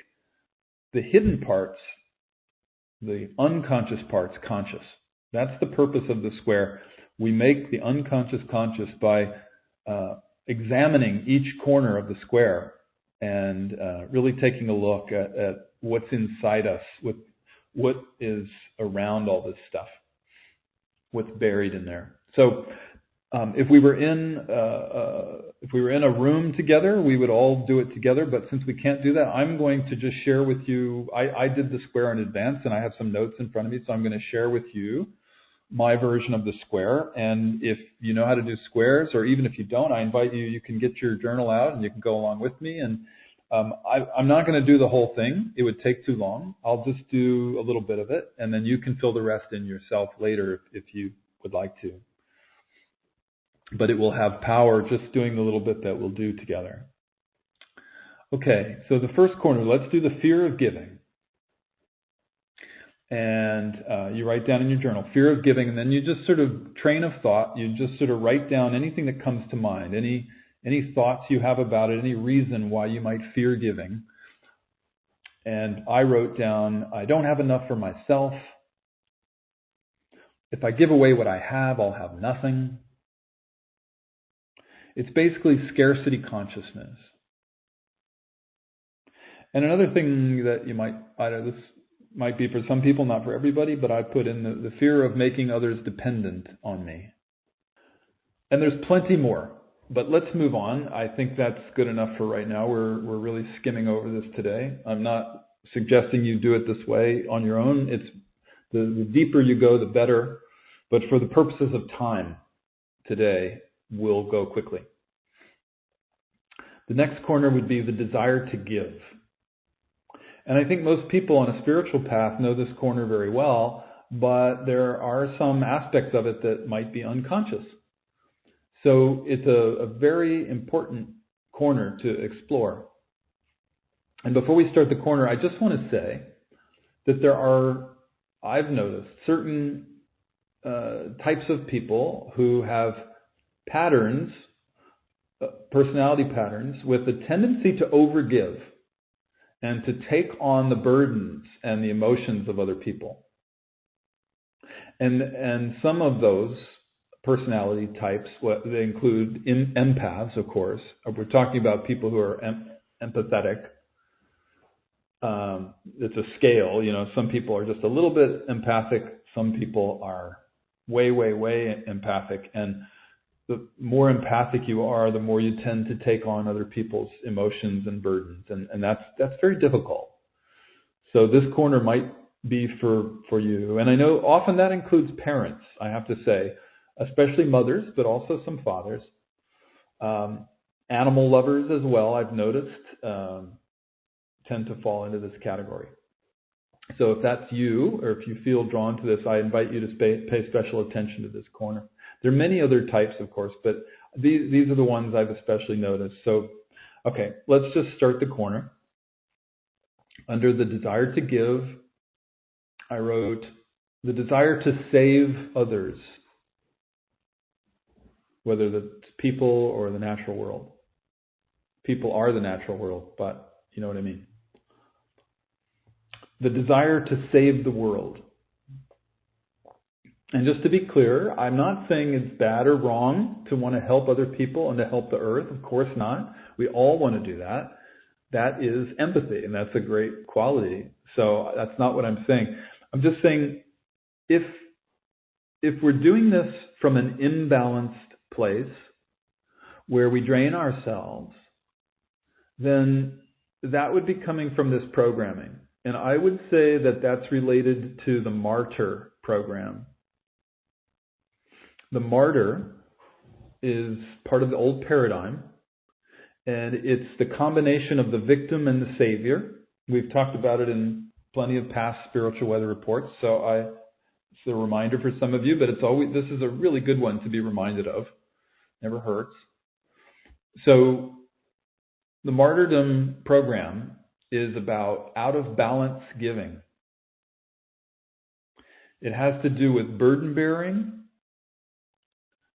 the hidden parts, the unconscious parts, conscious. That's the purpose of the square. We make the unconscious conscious by examining each corner of the square and really taking a look at what's inside us, what is around all this stuff, what's buried in there. So if we were in a room together, we would all do it together. But since we can't do that, I'm going to just share with you. I did the square in advance, and I have some notes in front of me, so I'm going to share with you my version of the square. And if you know how to do squares, or even if you don't, I invite you. You can get your journal out, and you can go along with me. And I'm not going to do the whole thing. It would take too long. I'll just do a little bit of it, and then you can fill the rest in yourself later if you would like to. But it will have power just doing the little bit that we'll do together. Okay, so the first corner, let's do the fear of giving. And you write down in your journal, fear of giving, and then you just sort of train of thought, you just sort of write down anything that comes to mind, any thoughts you have about it, any reason why you might fear giving. And I wrote down, I don't have enough for myself. If I give away what I have, I'll have nothing. It's basically scarcity consciousness. And another thing that you might, this might be for some people, not for everybody, but I put in the fear of making others dependent on me. And there's plenty more, but let's move on. I think that's good enough for right now. We're really skimming over this today. I'm not suggesting you do it this way on your own. It's the deeper you go, the better. But for the purposes of time today, we'll go quickly. The next corner would be the desire to give. And I think most people on a spiritual path know this corner very well, but there are some aspects of it that might be unconscious. So it's a very important corner to explore. And before we start the corner, I just want to say that there are, I've noticed, certain types of people who have patterns, personality patterns, with a tendency to overgive and to take on the burdens and the emotions of other people. And some of those personality types, they include empaths, of course. We're talking about people who are empathetic. It's a scale, some people are just a little bit empathic. Some people are way, way, way empathic. And the more empathic you are, the more you tend to take on other people's emotions and burdens, and that's very difficult. So this corner might be for you. And I know often that includes parents, I have to say, especially mothers, but also some fathers. Animal lovers as well, I've noticed, tend to fall into this category. So if that's you, or if you feel drawn to this, I invite you to pay special attention to this corner. There are many other types, of course, but these are the ones I've especially noticed. So, okay, let's just start the corner. Under the desire to give, I wrote, the desire to save others, whether it's people or the natural world. People are the natural world, but you know what I mean. The desire to save the world. And just to be clear, I'm not saying it's bad or wrong to want to help other people and to help the earth. Of course not. We all want to do that. That is empathy, and that's a great quality. So that's not what I'm saying. I'm just saying if we're doing this from an imbalanced place where we drain ourselves, then that would be coming from this programming. And I would say that that's related to the martyr program. The martyr is part of the old paradigm, and it's the combination of the victim and the savior. We've talked about it in plenty of past spiritual weather reports, so it's a reminder for some of you, but this is a really good one to be reminded of. Never hurts. So the martyrdom program is about out of balance giving. It has to do with burden bearing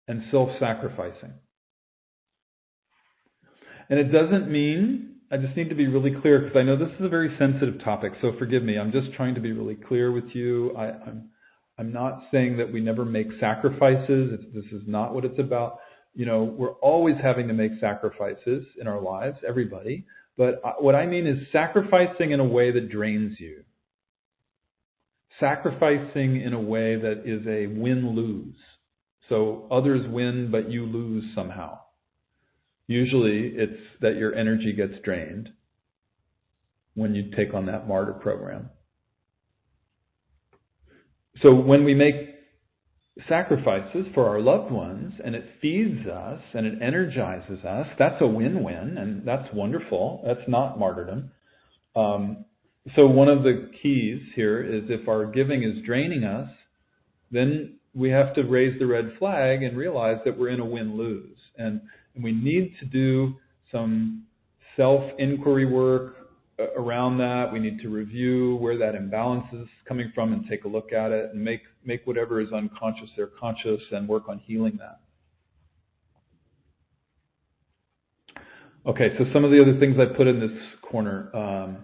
and self-sacrificing. And it doesn't mean, I just need to be really clear because I know this is a very sensitive topic, so forgive me. I'm just trying to be really clear with you. I'm not saying that we never make sacrifices. This is not what it's about. You know, we're always having to make sacrifices in our lives, everybody. But what I mean is sacrificing in a way that drains you. Sacrificing in a way that is a win-lose. So others win, but you lose somehow. Usually it's that your energy gets drained when you take on that martyr program. So when we make sacrifices for our loved ones and it feeds us and it energizes us, that's a win-win, and that's wonderful. That's not martyrdom. So one of the keys here is if our giving is draining us, then we have to raise the red flag and realize that we're in a win-lose. And we need to do some self-inquiry work around that. We need to review where that imbalance is coming from and take a look at it and make whatever is unconscious there conscious and work on healing that. Okay, so some of the other things I put in this corner.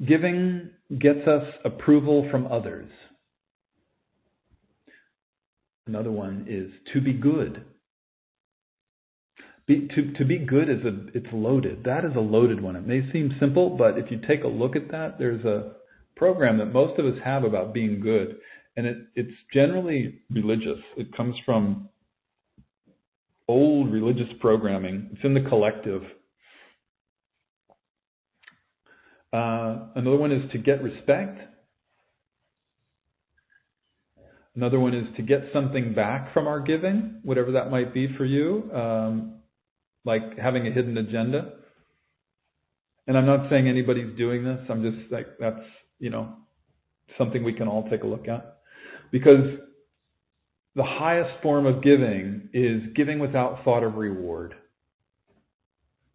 Giving gets us approval from others. Another one is to be good. To be good it's loaded. That is a loaded one. It may seem simple, but if you take a look at that, there's a program that most of us have about being good, and it's generally religious. It comes from old religious programming. It's in the collective. Another one is to get respect. Another one is to get something back from our giving, whatever that might be for you, like having a hidden agenda. And I'm not saying anybody's doing this. I'm just like, that's, something we can all take a look at. Because the highest form of giving is giving without thought of reward.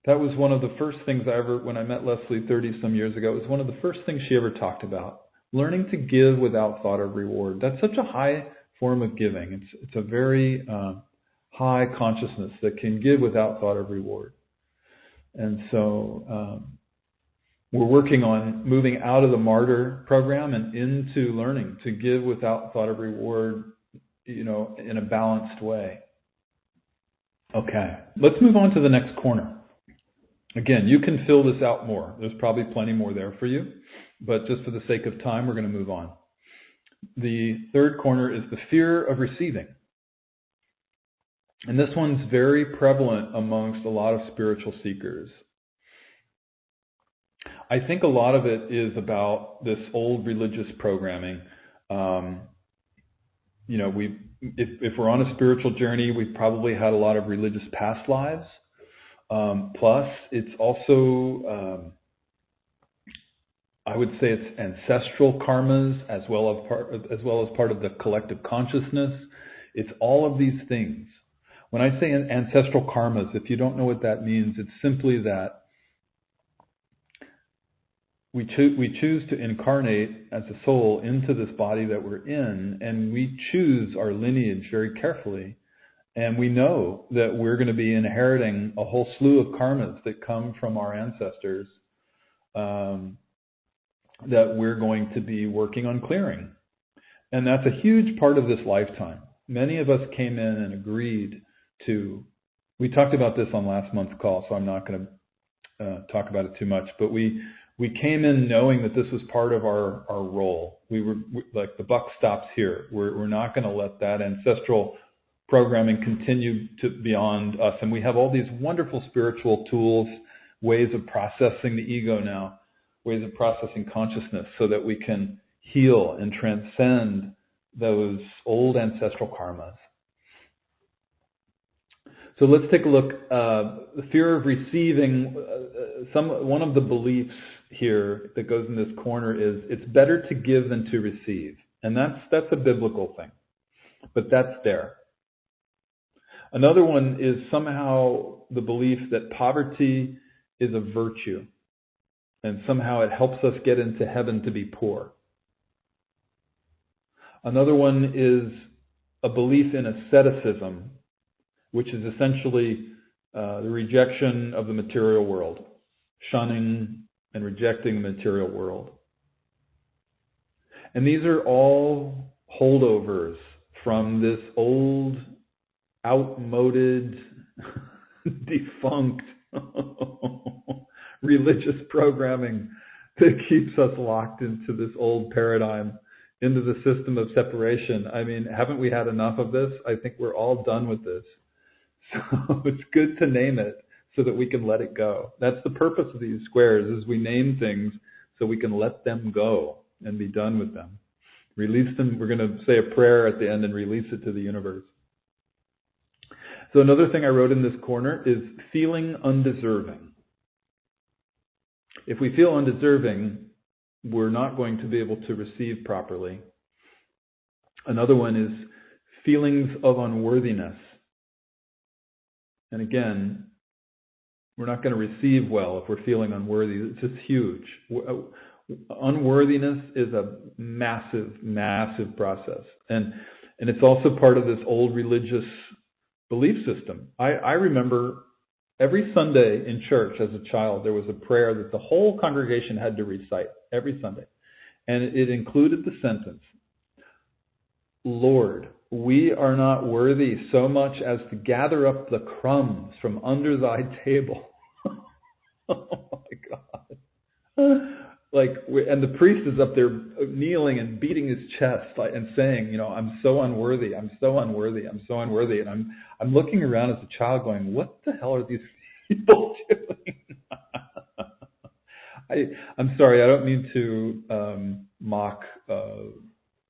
That was one of the first things when I met Leslie 30 some years ago, it was one of the first things she ever talked about. Learning to give without thought of reward. That's such a high form of giving. It's a very high consciousness that can give without thought of reward. And so we're working on moving out of the martyr program and into learning to give without thought of reward, in a balanced way. Okay, let's move on to the next corner. Again, you can fill this out more. There's probably plenty more there for you. But just for the sake of time, we're going to move on. The third corner is the fear of receiving. And this one's very prevalent amongst a lot of spiritual seekers. I think a lot of it is about this old religious programming. If we're on a spiritual journey, we've probably had a lot of religious past lives. Plus, it's also, I would say, it's ancestral karmas as well as part of the collective consciousness. It's all of these things. When I say ancestral karmas, if you don't know what that means, it's simply that we choose to incarnate as a soul into this body that we're in, and we choose our lineage very carefully. And we know that we're going to be inheriting a whole slew of karmas that come from our ancestors that we're going to be working on clearing. And that's a huge part of this lifetime. Many of us came in and agreed to, we talked about this on last month's call, so I'm not going to talk about it too much, but we came in knowing that this was part of our role. Like the buck stops here. We're not going to let that ancestral programming continue to beyond us. And we have all these wonderful spiritual tools, ways of processing the ego now, ways of processing consciousness so that we can heal and transcend those old ancestral karmas. So let's take a look. The fear of receiving, one of the beliefs here that goes in this corner is it's better to give than to receive. And that's a biblical thing, but that's there. Another one is somehow the belief that poverty is a virtue, and somehow it helps us get into heaven to be poor. Another one is a belief in asceticism, which is essentially the rejection of the material world, shunning and rejecting the material world. And these are all holdovers from this old, outmoded, defunct religious programming that keeps us locked into this old paradigm, into the system of separation. I mean, haven't we had enough of this? I think we're all done with this. So it's good to name it so that we can let it go. That's the purpose of these squares, is we name things so we can let them go and be done with them. Release them. We're going to say a prayer at the end and release it to the universe. So another thing I wrote in this corner is feeling undeserving. If we feel undeserving, we're not going to be able to receive properly. Another one is feelings of unworthiness. And again, we're not going to receive well if we're feeling unworthy. It's just huge. Unworthiness is a massive, massive process. And it's also part of this old religious belief system. I remember every Sunday in church as a child, there was a prayer that the whole congregation had to recite every Sunday. And it included the sentence, Lord, we are not worthy so much as to gather up the crumbs from under thy table. Oh my God. And the priest is up there kneeling and beating his chest and saying, I'm so unworthy, I'm so unworthy, I'm so unworthy. And I'm looking around as a child going, what the hell are these people doing? I'm sorry, I don't mean to mock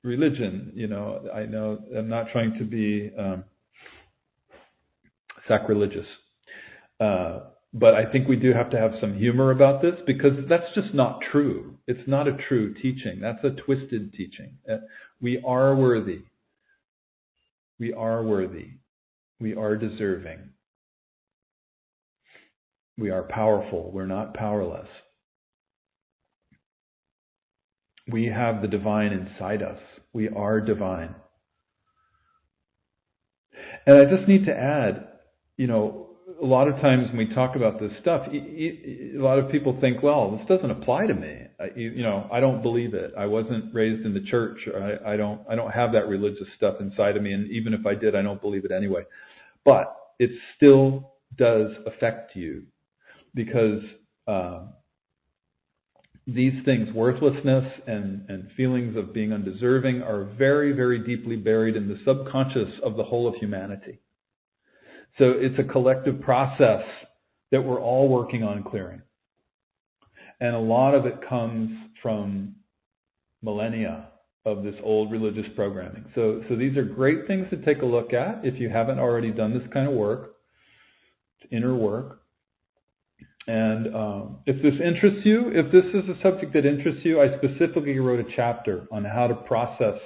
religion. I know I'm not trying to be sacrilegious. But I think we do have to have some humor about this, because that's just not true. It's not a true teaching. That's a twisted teaching. We are worthy. We are worthy. We are deserving. We are powerful. We're not powerless. We have the divine inside us. We are divine. And I just need to add, a lot of times when we talk about this stuff, a lot of people think, well, this doesn't apply to me. I don't believe it. I wasn't raised in the church. I don't have that religious stuff inside of me. And even if I did, I don't believe it anyway. But it still does affect you, because these things, worthlessness and feelings of being undeserving, are very, very deeply buried in the subconscious of the whole of humanity. So it's a collective process that we're all working on clearing. And a lot of it comes from millennia of this old religious programming. So these are great things to take a look at if you haven't already done this kind of work, inner work. And if this interests you, if this is a subject that interests you, I specifically wrote a chapter on how to process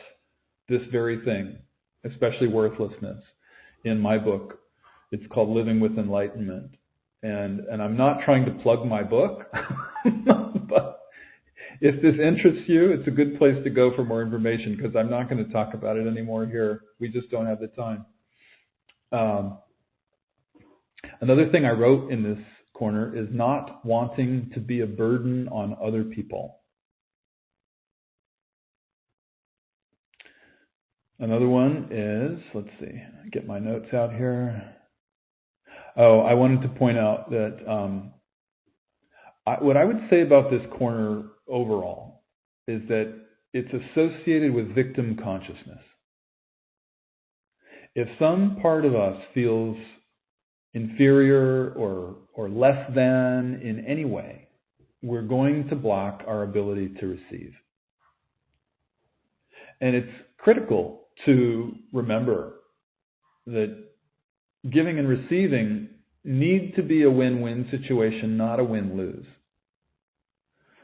this very thing, especially worthlessness, in my book. It's called Living with Enlightenment. And I'm not trying to plug my book, but if this interests you, it's a good place to go for more information, because I'm not going to talk about it anymore here. We just don't have the time. Another thing I wrote in this corner is not wanting to be a burden on other people. Another one is, let's see, get my notes out here. Oh, I wanted to point out that what I would say about this corner overall is that it's associated with victim consciousness. If some part of us feels inferior or less than in any way, we're going to block our ability to receive. And it's critical to remember that giving and receiving need to be a win-win situation, not a win-lose.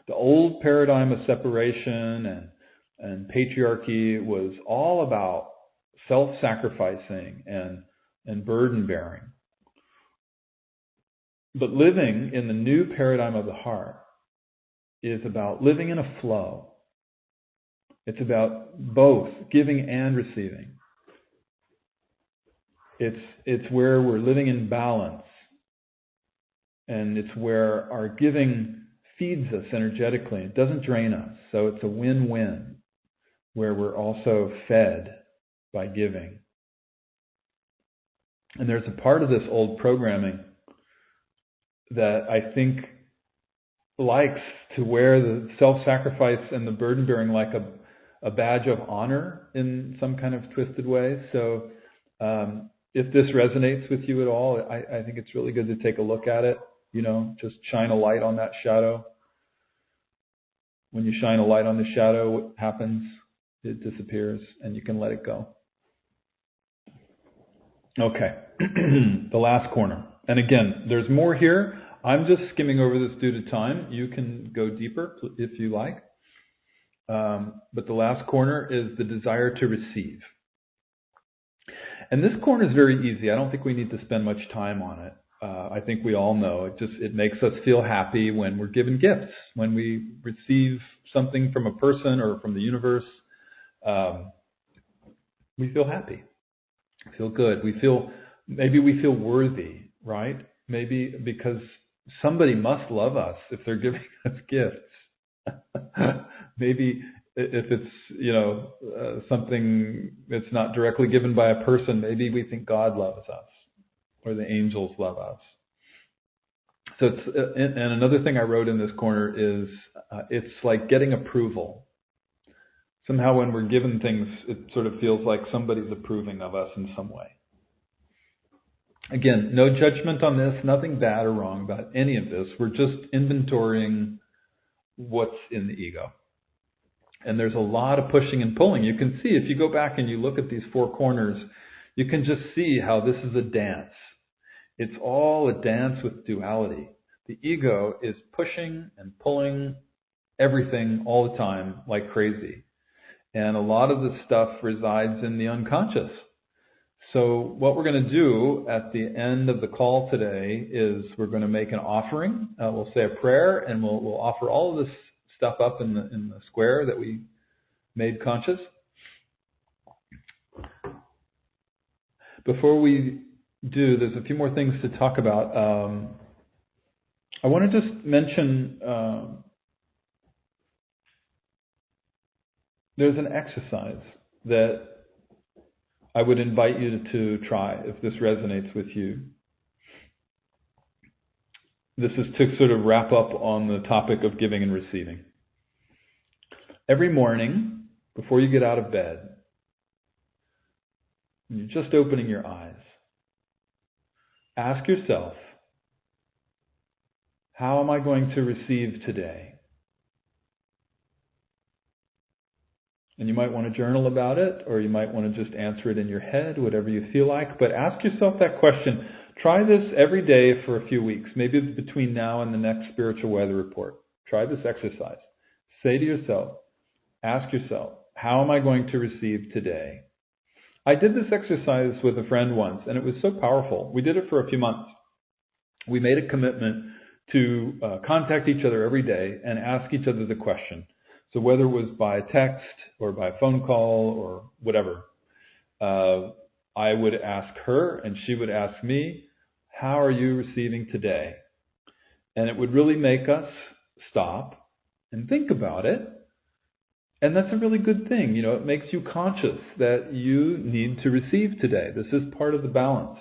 The old paradigm of separation and patriarchy was all about self-sacrificing and burden-bearing. But living in the new paradigm of the heart is about living in a flow. It's about both giving and receiving. It's where we're living in balance, and it's where our giving feeds us energetically. It doesn't drain us. So it's a win-win where we're also fed by giving. And there's a part of this old programming that I think likes to wear the self-sacrifice and the burden-bearing like a badge of honor in some kind of twisted way. So if this resonates with you at all, I think it's really good to take a look at it. You know, just shine a light on that shadow. When you shine a light on the shadow, what happens? It disappears and you can let it go. Okay, the last corner. And again, there's more here. I'm just skimming over this due to time. You can go deeper if you like. But the last corner is the desire to receive. And this corner is very easy. I don't think we need to spend much time on it. I think we all know it makes us feel happy when we're given gifts, when we receive something from a person or from the universe. We feel happy, feel good. Maybe we feel worthy, right? Maybe because somebody must love us if they're giving us gifts. Maybe if it's something that's not directly given by a person, maybe we think God loves us or the angels love us. So and another thing I wrote in this corner is it's like getting approval. Somehow when we're given things, it sort of feels like somebody's approving of us in some way. Again, no judgment on this, nothing bad or wrong about any of this. We're just inventorying what's in the ego. And there's a lot of pushing and pulling. You can see, if you go back and you look at these four corners, you can just see how this is a dance. It's all a dance with duality. The ego is pushing and pulling everything all the time like crazy. And a lot of this stuff resides in the unconscious. So what we're going to do at the end of the call today is we're going to make an offering. We'll say a prayer, and we'll offer all of this stuff up in the square that we made conscious. Before we do, there's a few more things to talk about. I want to just mention there's an exercise that I would invite you to try if this resonates with you. This is to sort of wrap up on the topic of giving and receiving. Every morning, before you get out of bed, you're just opening your eyes. ask yourself, how am I going to receive today? And you might want to journal about it, or you might want to just answer it in your head, whatever you feel like. But ask yourself that question. Try this every day for a few weeks, maybe between now and the next spiritual weather report. Try this exercise. Say to yourself, ask yourself, how am I going to receive today? I did this exercise with a friend once, and it was so powerful. We did it for a few months. We made a commitment to contact each other every day and ask each other the question. So whether it was by text or by phone call or whatever, I would ask her and she would ask me, how are you receiving today? And it would really make us stop and think about it. And that's a really good thing. It makes you conscious that you need to receive today. This is part of the balance.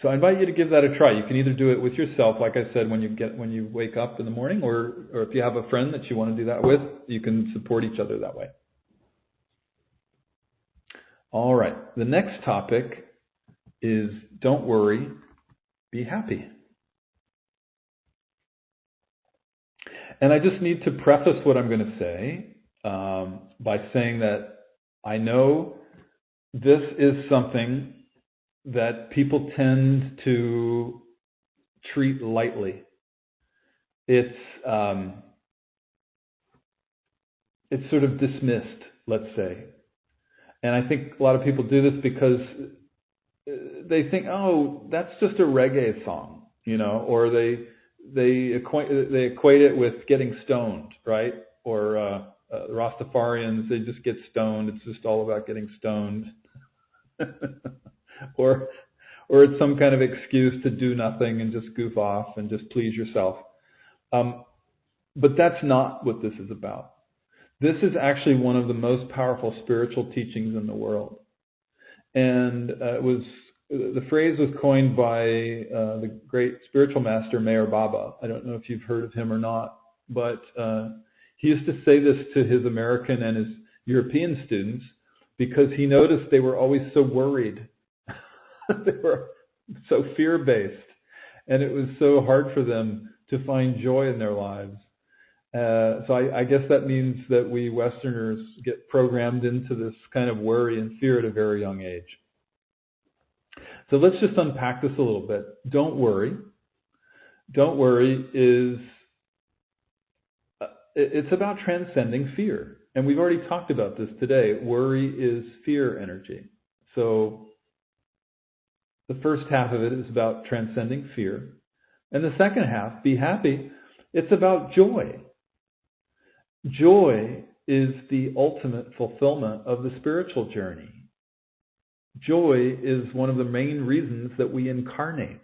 So I invite you to give that a try. You can either do it with yourself, like I said, when you wake up in the morning, or if you have a friend that you want to do that with, you can support each other that way. All right. The next topic is don't worry, be happy. And I just need to preface what I'm going to say by saying that I know this is something that people tend to treat lightly. It's sort of dismissed, let's say. And I think a lot of people do this because they think, oh, that's just a reggae song, or they equate it with getting stoned, right? Or Rastafarians, they just get stoned. It's just all about getting stoned. or it's some kind of excuse to do nothing and just goof off and just please yourself. But that's not what this is about. This is actually one of the most powerful spiritual teachings in the world. And the phrase was coined by the great spiritual master Meher Baba. I don't know if you've heard of him or not, but he used to say this to his American and his European students because he noticed they were always so worried. They were so fear-based, and it was so hard for them to find joy in their lives. So I guess that means that we Westerners get programmed into this kind of worry and fear at a very young age. So let's just unpack this a little bit. Don't worry. Don't worry it's about transcending fear. And we've already talked about this today. Worry is fear energy. So the first half of it is about transcending fear. And the second half, be happy, it's about joy. Joy is the ultimate fulfillment of the spiritual journey. Joy is one of the main reasons that we incarnate.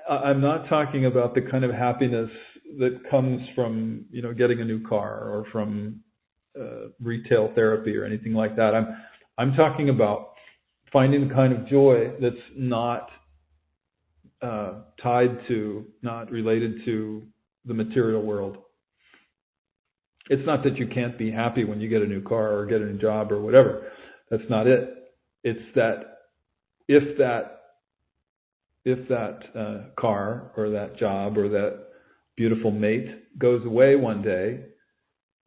I'm not talking about the kind of happiness that comes from, getting a new car or from retail therapy or anything like that. I'm talking about finding the kind of joy that's not not related to the material world. It's not that you can't be happy when you get a new car or get a new job or whatever. That's not it. It's that if that car or that job or that beautiful mate goes away one day,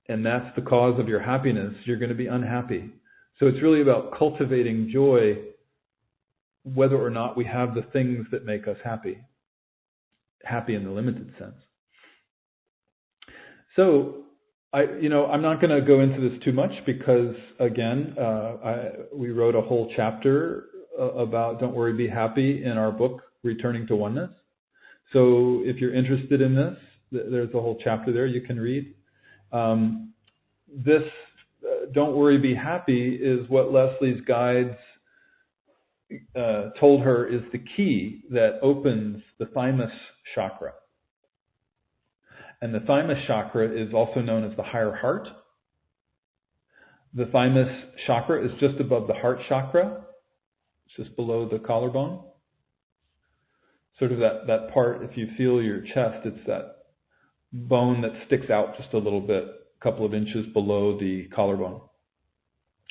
and that's the cause of your happiness, you're going to be unhappy. So it's really about cultivating joy, whether or not we have the things that make us happy in the limited sense. So I'm not going to go into this too much because, again, we wrote a whole chapter about Don't Worry, Be Happy in our book, Returning to Oneness. So if you're interested in this, there's a whole chapter there you can read. This Don't Worry, Be Happy is what Leslie's guides told her is the key that opens the thymus chakra. And the thymus chakra is also known as the higher heart. The thymus chakra is just above the heart chakra. It's just below the collarbone. Sort of that part, if you feel your chest, it's that bone that sticks out just a little bit couple of inches below the collarbone,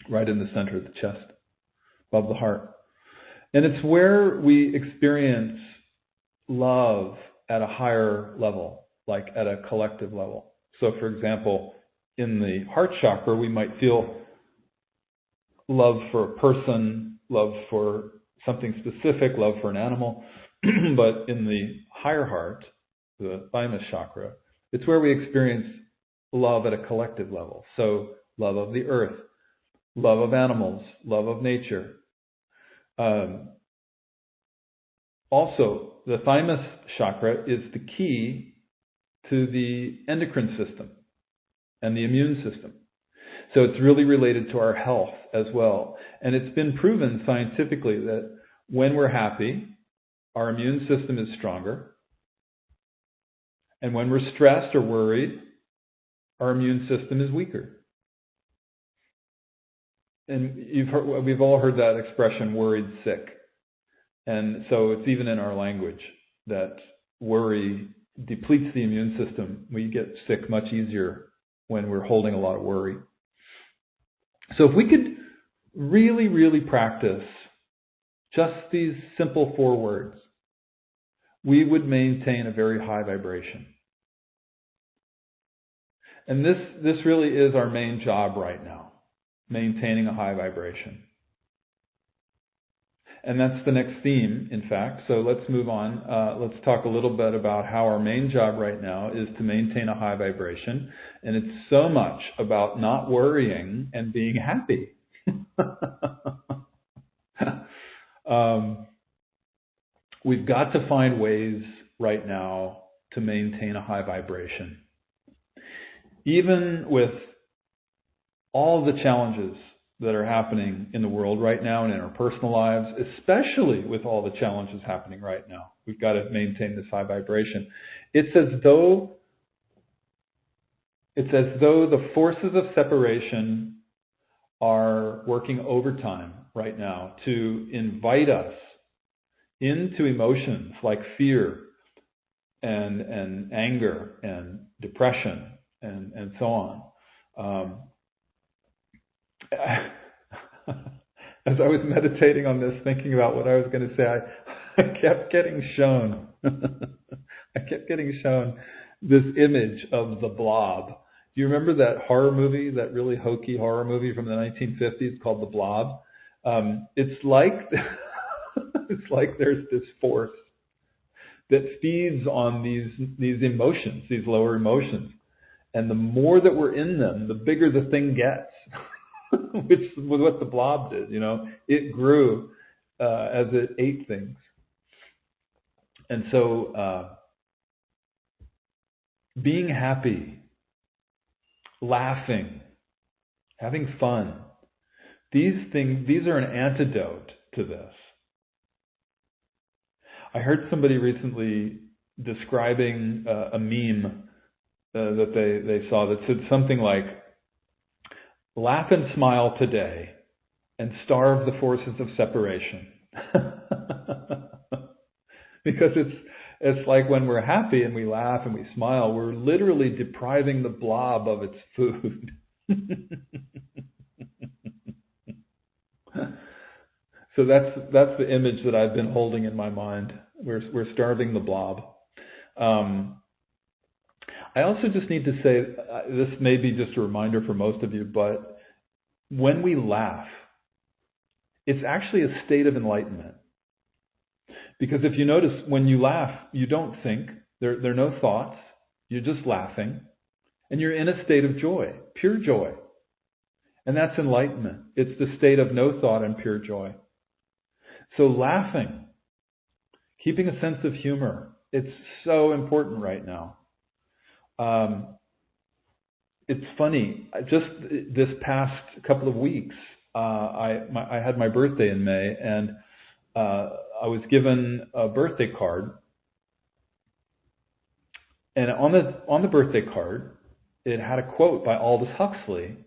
right in the center of the chest, above the heart. And it's where we experience love at a higher level, like at a collective level. So, for example, in the heart chakra, we might feel love for a person, love for something specific, love for an animal. But in the higher heart, the thymus chakra, it's where we experience love at a collective level. So love of the earth, love of animals, love of nature. Also, the thymus chakra is the key to the endocrine system and the immune system. So it's really related to our health as well. And it's been proven scientifically that when we're happy, our immune system is stronger. And when we're stressed or worried, our immune system is weaker. And we've all heard that expression, worried sick. And so it's even in our language that worry depletes the immune system. We get sick much easier when we're holding a lot of worry. So if we could really, really practice just these simple 4 words, we would maintain a very high vibration. And this really is our main job right now, maintaining a high vibration. And that's the next theme, in fact. So let's move on. Let's talk a little bit about how our main job right now is to maintain a high vibration. And it's so much about not worrying and being happy. We've got to find ways right now to maintain a high vibration. Even with all the challenges that are happening in the world right now and in our personal lives, especially with all the challenges happening right now, we've got to maintain this high vibration. It's as though the forces of separation are working overtime right now to invite us into emotions like fear and anger and depression and so on. As I was meditating on this, thinking about what I was going to say, I kept getting shown this image of the Blob. Do you remember that horror movie, that really hokey horror movie from the 1950s called The Blob? It's like it's like there's this force that feeds on these emotions, these lower emotions. And the more that we're in them, the bigger the thing gets, which was what the Blob did. You know, it grew as it ate things. And so being happy, laughing, having fun, these are an antidote to this. I heard somebody recently describing a meme that they saw that said something like, laugh and smile today and starve the forces of separation. Because it's like when we're happy and we laugh and we smile, we're literally depriving the Blob of its food. So that's the image that I've been holding in my mind. We're starving the Blob. I also just need to say, this may be just a reminder for most of you, but when we laugh, it's actually a state of enlightenment. Because if you notice, when you laugh, you don't think, there are no thoughts, you're just laughing, and you're in a state of joy, pure joy. And that's enlightenment. It's the state of no thought and pure joy. So laughing, keeping a sense of humor, it's so important right now. It's funny, just this past couple of weeks, I had my birthday in May, and I was given a birthday card. And on the birthday card, it had a quote by Aldous Huxley.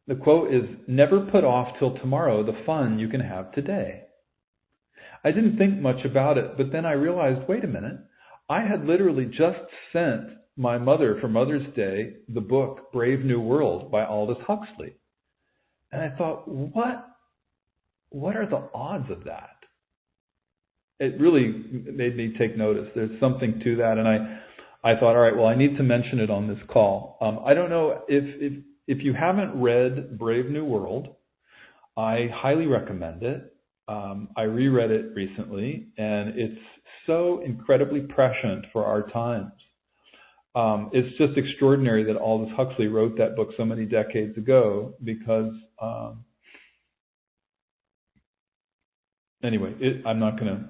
The quote is, "Never put off till tomorrow the fun you can have today." I didn't think much about it, but then I realized, wait a minute, I had literally just sent my mother for Mother's Day the book Brave New World by Aldous Huxley. And I thought, what are the odds of that? It really made me take notice. There's something to that. And I thought, all right, well, I need to mention it on this call. I don't know if you haven't read Brave New World, I highly recommend it. I reread it recently, and it's so incredibly prescient for our times. It's just extraordinary that Aldous Huxley wrote that book so many decades ago because, anyway, I'm not going to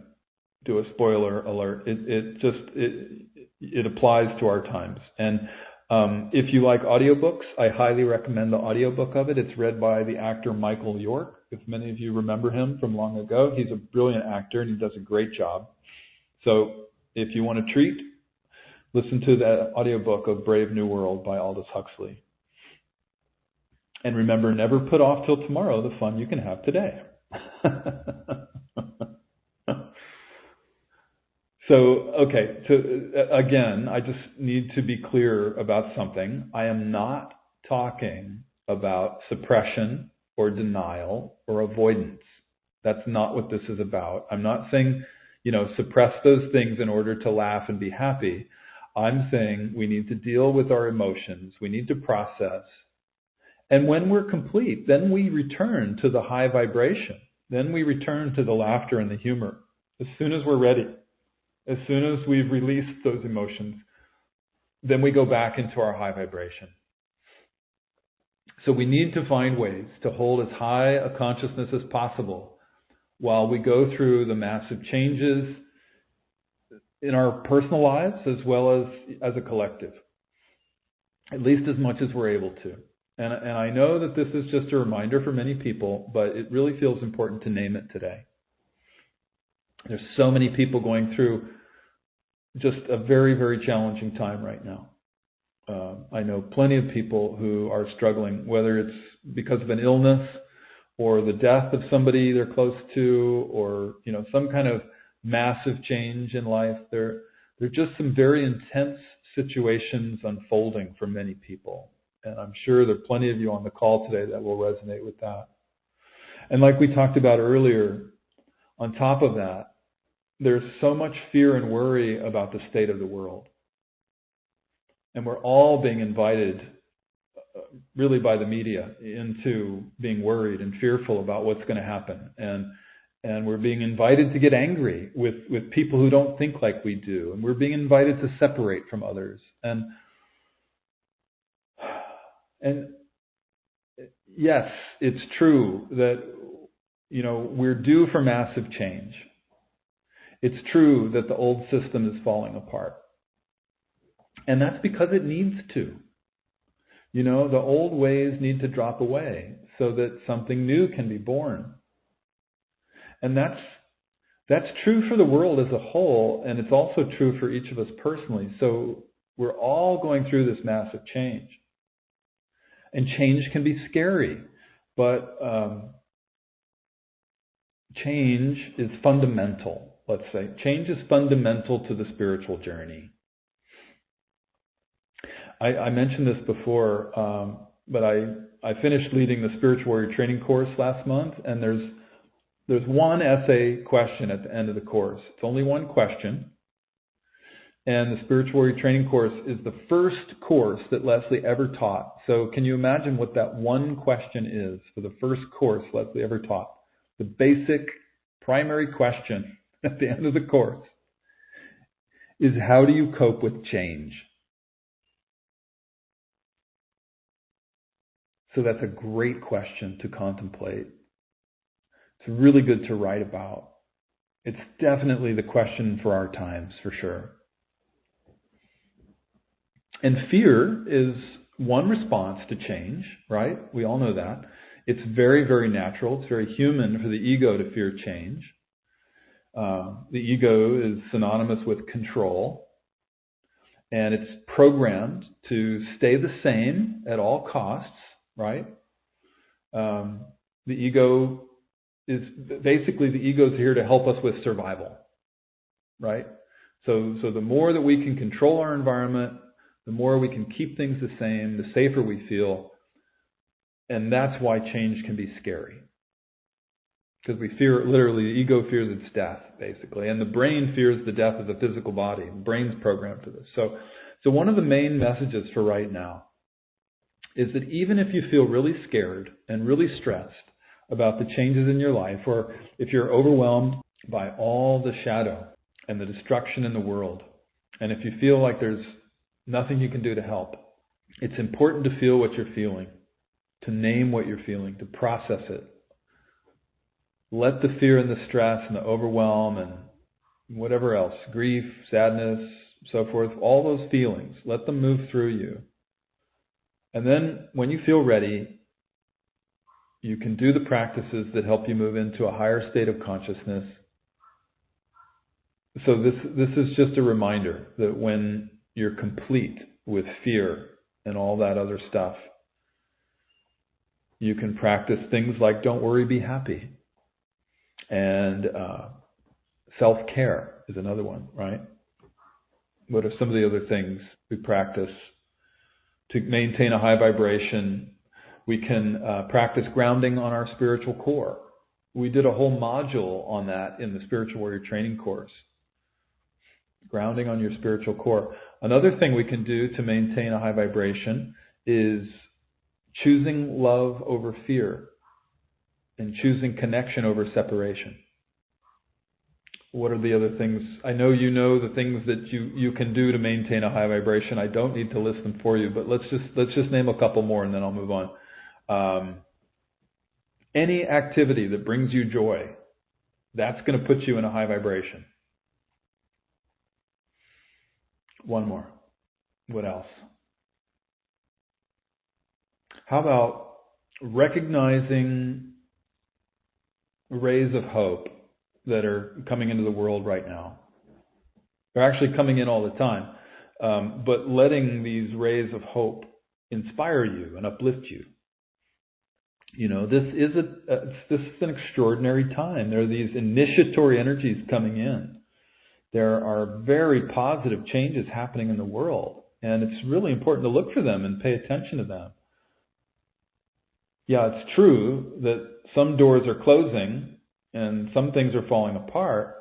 do a spoiler alert. It applies to our times. And if you like audiobooks, I highly recommend the audiobook of it. It's read by the actor Michael York. If many of you remember him from long ago, he's a brilliant actor and he does a great job. So if you want a treat, listen to the audiobook of Brave New World by Aldous Huxley. And remember, never put off till tomorrow the fun you can have today. So again, I just need to be clear about something. I am not talking about suppression or denial or avoidance. That's not what this is about. I'm not saying, suppress those things in order to laugh and be happy. I'm saying we need to deal with our emotions. We need to process. And when we're complete, then we return to the high vibration. Then we return to the laughter and the humor as soon as we're ready. As soon as we've released those emotions, then we go back into our high vibration. So we need to find ways to hold as high a consciousness as possible while we go through the massive changes in our personal lives as well as a collective, at least as much as we're able to. And I know that this is just a reminder for many people, but it really feels important to name it today. There's so many people going through just a very, very challenging time right now. I know plenty of people who are struggling, whether it's because of an illness or the death of somebody they're close to, or some kind of massive change in life. There are just some very intense situations unfolding for many people. And I'm sure there are plenty of you on the call today that will resonate with that. And like we talked about earlier, on top of that, there's so much fear and worry about the state of the world. And we're all being invited, really by the media, into being worried and fearful about what's going to happen. And we're being invited to get angry with people who don't think like we do. And we're being invited to separate from others. And yes, it's true that, we're due for massive change. It's true that the old system is falling apart. And that's because it needs to. The old ways need to drop away so that something new can be born. And that's true for the world as a whole, and it's also true for each of us personally. So we're all going through this massive change. And change can be scary, but change is fundamental. Let's say change is fundamental to the spiritual journey. I mentioned this before, but I finished leading the Spiritual Warrior Training course last month, and there's one essay question at the end of the course. It's only one question, and the Spiritual Warrior Training course is the first course that Leslie ever taught. So can you imagine what that one question is for the first course Leslie ever taught? The basic primary question at the end of the course is, how do you cope with change? So that's a great question to contemplate. It's really good to write about. It's definitely the question for our times, for sure. And fear is one response to change, right? We all know that. It's very, very natural. It's very human for the ego to fear change. The ego is synonymous with control, and it's programmed to stay the same at all costs, right? The ego is here to help us with survival, right? So the more that we can control our environment, The more we can keep things the same, the safer we feel. And that's why change can be scary. Because we fear, literally, the ego fears its death, basically. And the brain fears the death of the physical body. The brain's programmed for this. So one of the main messages for right now is that even if you feel really scared and really stressed about the changes in your life, or if you're overwhelmed by all the shadow and the destruction in the world, and if you feel like there's nothing you can do to help, it's important to feel what you're feeling, to name what you're feeling, to process it. Let the fear and the stress and the overwhelm and whatever else, grief, sadness, so forth, all those feelings, let them move through you. And then when you feel ready, you can do the practices that help you move into a higher state of consciousness. So this is just a reminder that when you're complete with fear and all that other stuff, you can practice things like don't worry, be happy. And self-care is another one, right? What are some of the other things we practice to maintain a high vibration? We can practice grounding on our spiritual core. We did a whole module on that in the Spiritual Warrior Training course. Grounding on your spiritual core. Another thing we can do to maintain a high vibration is choosing love over fear and choosing connection over separation. What are the other things? I know you know the things that you can do to maintain a high vibration. I don't need to list them for you, but let's just name a couple more and then I'll move on. Any activity that brings you joy, that's going to put you in a high vibration. One more. What else? How about recognizing rays of hope that are coming into the world right now? They're actually coming in all the time, but letting these rays of hope inspire you and uplift you. You know, this is an extraordinary time. There are these initiatory energies coming in. There are very positive changes happening in the world, and it's really important to look for them and pay attention to them. Yeah, it's true that some doors are closing and some things are falling apart,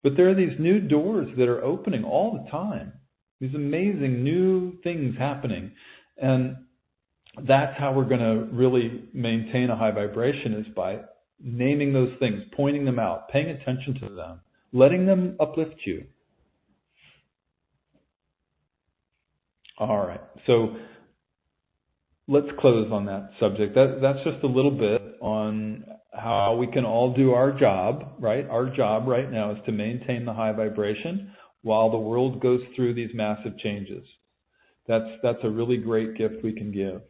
but there are these new doors that are opening all the time. These amazing new things happening. And that's how we're going to really maintain a high vibration, is by naming those things, pointing them out, paying attention to them, letting them uplift you. All right. So let's close on that subject. That's just a little bit on how we can all do our job, right? Our job right now is to maintain the high vibration while the world goes through these massive changes. That's a really great gift we can give.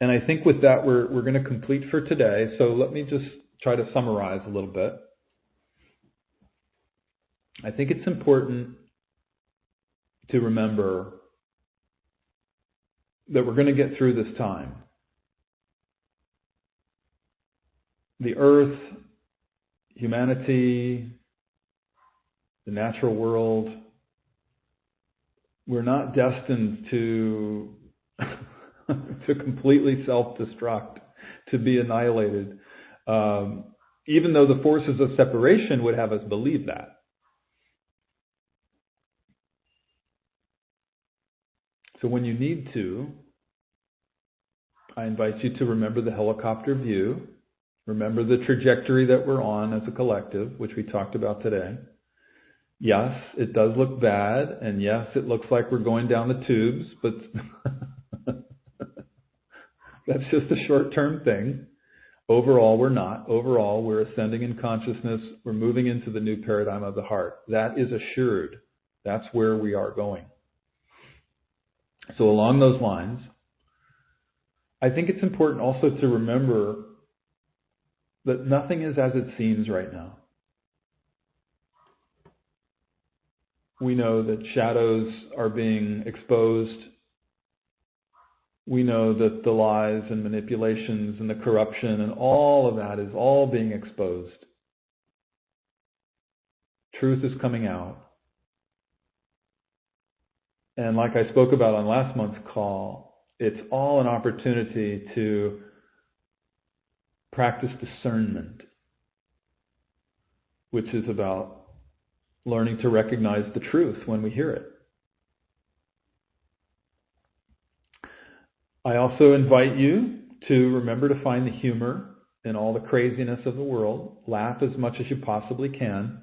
And I think with that, we're going to complete for today. So let me just try to summarize a little bit. I think it's important to remember that we're going to get through this time. The earth, humanity, the natural world, we're not destined to to completely self-destruct, to be annihilated, even though the forces of separation would have us believe that. So when you need to, I invite you to remember the helicopter view, remember the trajectory that we're on as a collective, which we talked about today. Yes, it does look bad, and yes, it looks like we're going down the tubes, but that's just a short-term thing. Overall, we're not. Overall, we're ascending in consciousness. We're moving into the new paradigm of the heart. That is assured. That's where we are going. So along those lines, I think it's important also to remember that nothing is as it seems right now. We know that shadows are being exposed. We know that the lies and manipulations and the corruption and all of that is all being exposed. Truth is coming out. And like I spoke about on last month's call, it's all an opportunity to practice discernment, which is about learning to recognize the truth when we hear it. I also invite you to remember to find the humor in all the craziness of the world. Laugh as much as you possibly can.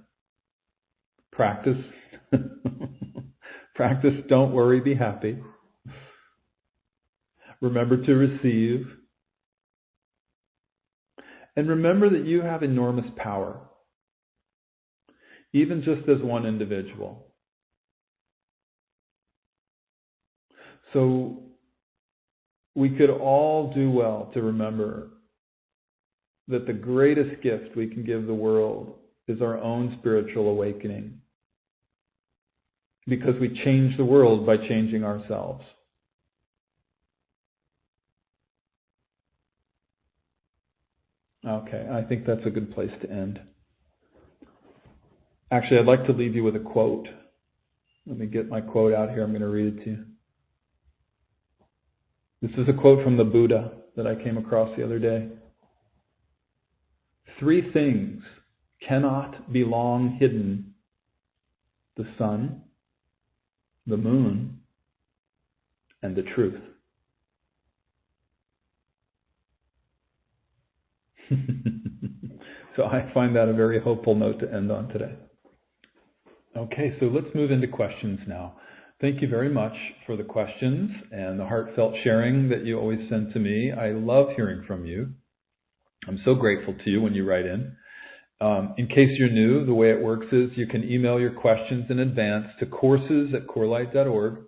Practice. Practice, don't worry, be happy. Remember to receive. And remember that you have enormous power, even just as one individual. So we could all do well to remember that the greatest gift we can give the world is our own spiritual awakening, because we change the world by changing ourselves. Okay, I think that's a good place to end. Actually, I'd like to leave you with a quote. Let me get my quote out here. I'm going to read it to you. This is a quote from the Buddha that I came across the other day. 3 things cannot be long hidden: the sun, the moon, and the truth. So I find that a very hopeful note to end on today. Okay, so let's move into questions now. Thank you very much for the questions and the heartfelt sharing that you always send to me. I love hearing from you. I'm so grateful to you when you write in. In case you're new, the way it works is you can email your questions in advance to courses@corelight.org.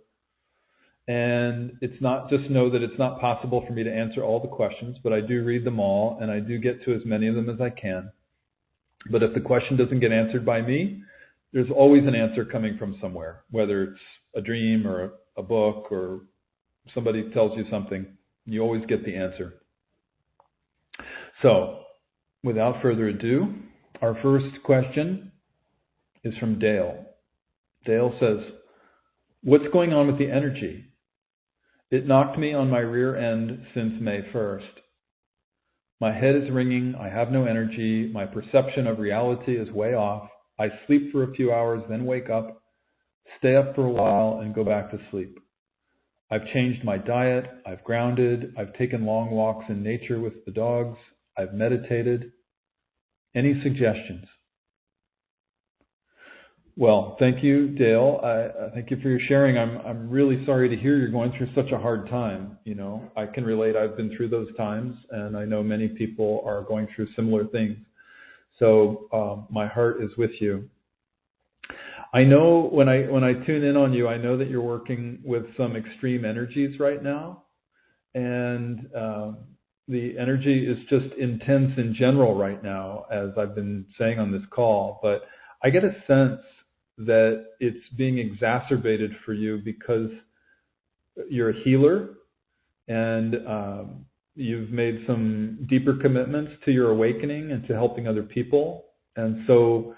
And it's not, just know that it's not possible for me to answer all the questions, but I do read them all, and I do get to as many of them as I can. But if the question doesn't get answered by me, there's always an answer coming from somewhere, whether it's a dream or a book or somebody tells you something. You always get the answer. So, without further ado, our first question is from Dale. Dale says, "What's going on with the energy? It knocked me on my rear end since May 1st. My head is ringing, I have no energy, my perception of reality is way off. I sleep for a few hours, then wake up, stay up for a while, and go back to sleep. I've changed my diet, I've grounded, I've taken long walks in nature with the dogs, I've meditated. Any suggestions?" Well, thank you, Dale. I thank you for your sharing. I'm really sorry to hear you're going through such a hard time. You know, I can relate. I've been through those times, and I know many people are going through similar things. So my heart is with you. I know when I tune in on you, I know that you're working with some extreme energies right now, and the energy is just intense in general right now, as I've been saying on this call. But I get a sense that it's being exacerbated for you because you're a healer, and you've made some deeper commitments to your awakening and to helping other people. And so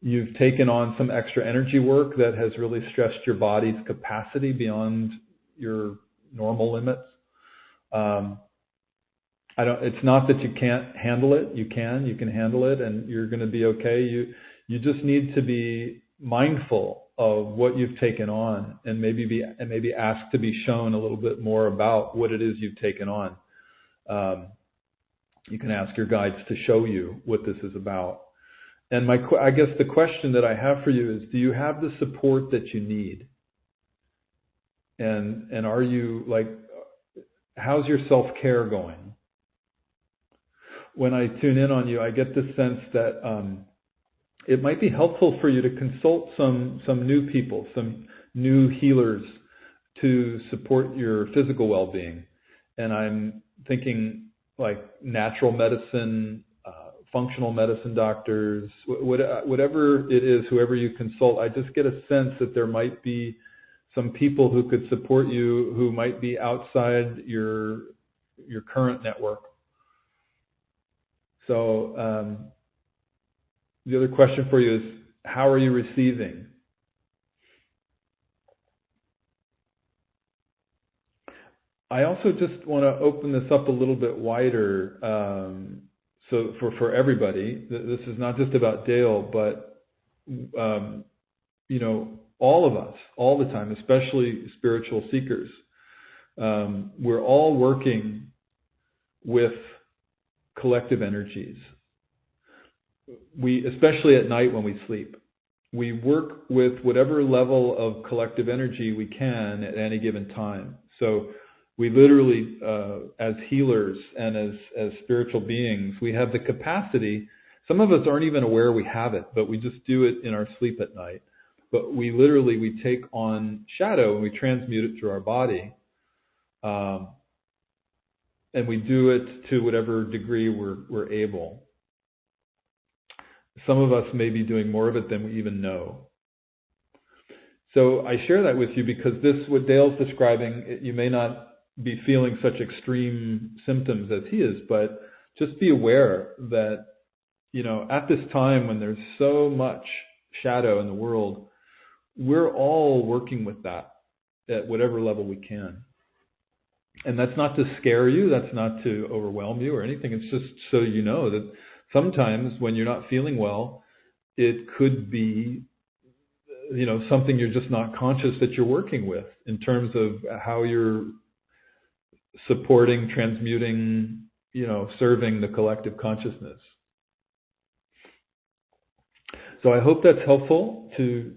you've taken on some extra energy work that has really stressed your body's capacity beyond your normal limits. It's not that you can't handle it. You can handle it, and you're going to be okay. You just need to be mindful of what you've taken on, and maybe ask to be shown a little bit more about what it is you've taken on. You can ask your guides to show you what this is about. And I guess the question that I have for you is, do you have the support that you need? And are you, like, how's your self-care going? When I tune in on you, I get the sense that it might be helpful for you to consult some new people, some new healers to support your physical well-being. And I'm thinking like natural medicine, functional medicine doctors, whatever it is, whoever you consult. I just get a sense that there might be some people who could support you who might be outside your current network. So the other question for you is, how are you receiving? I also just want to open this up a little bit wider, so for everybody. This is not just about Dale, but all of us, all the time, especially spiritual seekers. We're all working with collective energies. Especially at night when we sleep, we work with whatever level of collective energy we can at any given time. So we literally, as healers and as spiritual beings, we have the capacity. Some of us aren't even aware we have it, but we just do it in our sleep at night. But we take on shadow and we transmute it through our body. And we do it to whatever degree we're able. Some of us may be doing more of it than we even know. So I share that with you because what Dale's describing, you may not be feeling such extreme symptoms as he is, but just be aware that, at this time when there's so much shadow in the world, we're all working with that at whatever level we can. And that's not to scare you, that's not to overwhelm you or anything. It's just so you know that sometimes when you're not feeling well, it could be, something you're just not conscious that you're working with in terms of how you're supporting, transmuting, serving the collective consciousness. So I hope that's helpful to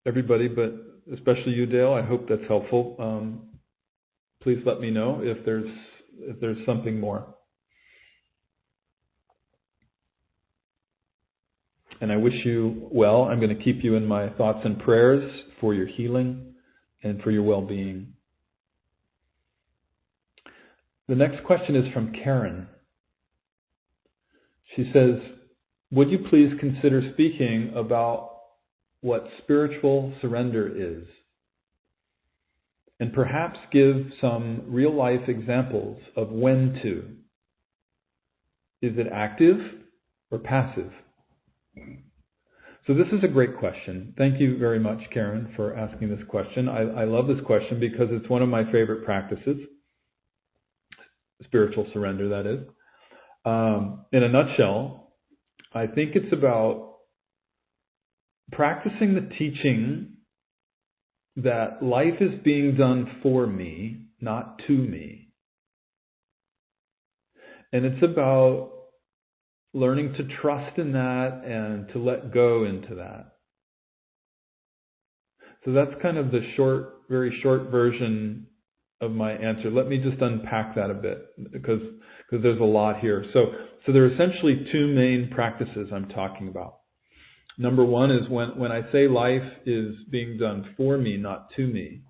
everybody, but especially you, Dale. I hope that's helpful. Please let me know if there's something more. And I wish you well. I'm going to keep you in my thoughts and prayers for your healing and for your well-being. The next question is from Karen. She says, would you please consider speaking about what spiritual surrender is? And perhaps give some real-life examples of when to. Is it active or passive? So this is a great question. Thank you very much, Karen, for asking this question. I love this question because it's one of my favorite practices. Spiritual surrender, that is. In a nutshell, I think it's about practicing the teaching that life is being done for me, not to me. And it's about learning to trust in that and to let go into that. So that's kind of the very short version of my answer. Let me just unpack that a bit because there's a lot here. So there are essentially two main practices I'm talking about. Number one is when I say life is being done for me, not to me,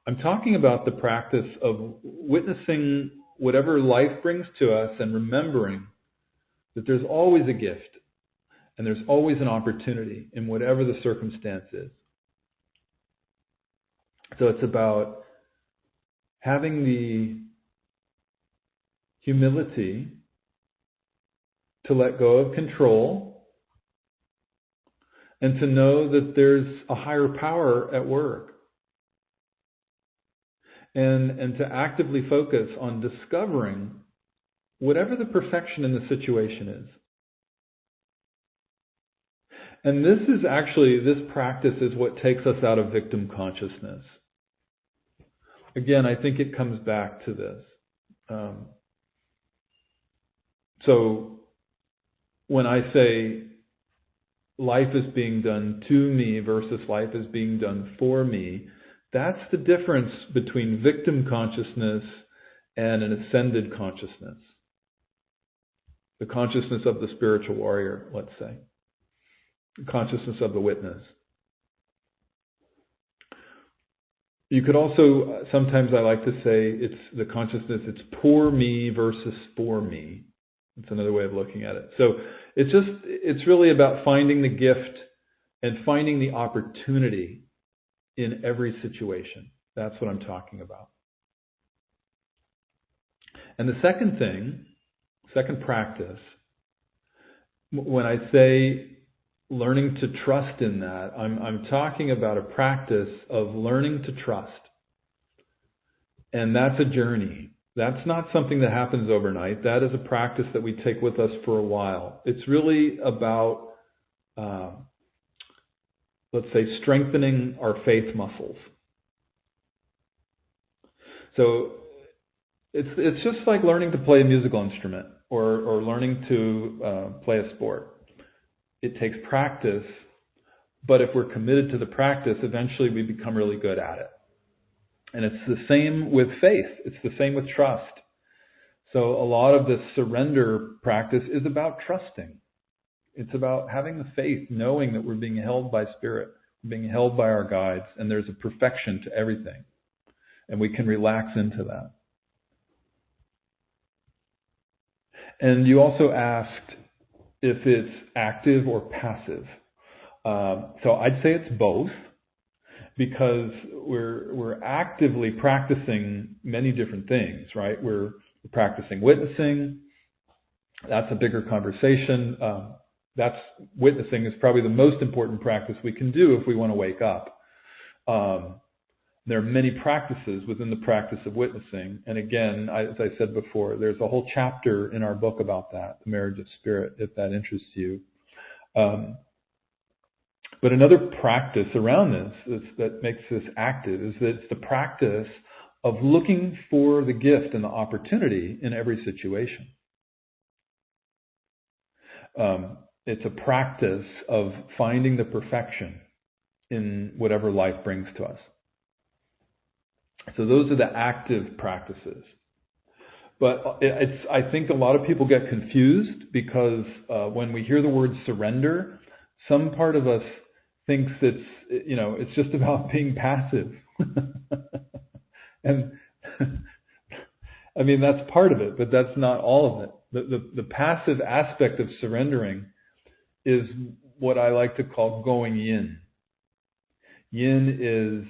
I'm talking about the practice of witnessing whatever life brings to us and remembering that there's always a gift and there's always an opportunity in whatever the circumstance is. So it's about having the humility to let go of control and to know that there's a higher power at work. And to actively focus on discovering whatever the perfection in the situation is. And this practice is what takes us out of victim consciousness. Again, I think it comes back to this. So when I say life is being done to me versus life is being done for me, that's the difference between victim consciousness and an ascended consciousness. The consciousness of the spiritual warrior, let's say. The consciousness of the witness. You could also, sometimes I like to say, it's the consciousness, it's pour me versus for me. It's another way of looking at it. So it's really about finding the gift and finding the opportunity in every situation. That's what I'm talking about. And the second practice, when I say learning to trust in that, I'm talking about a practice of learning to trust And that's a journey. That's not something that happens overnight. That is a practice that we take with us for a while. It's really about, let's say, strengthening our faith muscles. So it's just like learning to play a musical instrument or learning to play a sport. It takes practice, but if we're committed to the practice, eventually we become really good at it. And it's the same with faith. It's the same with trust. So a lot of this surrender practice is about trusting. It's about having the faith, knowing that we're being held by Spirit, being held by our guides, and there's a perfection to everything. And we can relax into that. And you also asked if it's active or passive. So I'd say it's both, because we're actively practicing many different things, right? We're practicing witnessing. That's a bigger conversation. Witnessing is probably the most important practice we can do if we want to wake up. There are many practices within the practice of witnessing. And again, as I said before, there's a whole chapter in our book about that, The Marriage of Spirit, if that interests you. But another practice around this that makes this active is that it's the practice of looking for the gift and the opportunity in every situation. It's a practice of finding the perfection in whatever life brings to us. So those are the active practices. But I think a lot of people get confused because when we hear the word surrender, some part of us thinks it's just about being passive. And I mean, that's part of it, but that's not all of it. The passive aspect of surrendering is what I like to call going yin. Yin is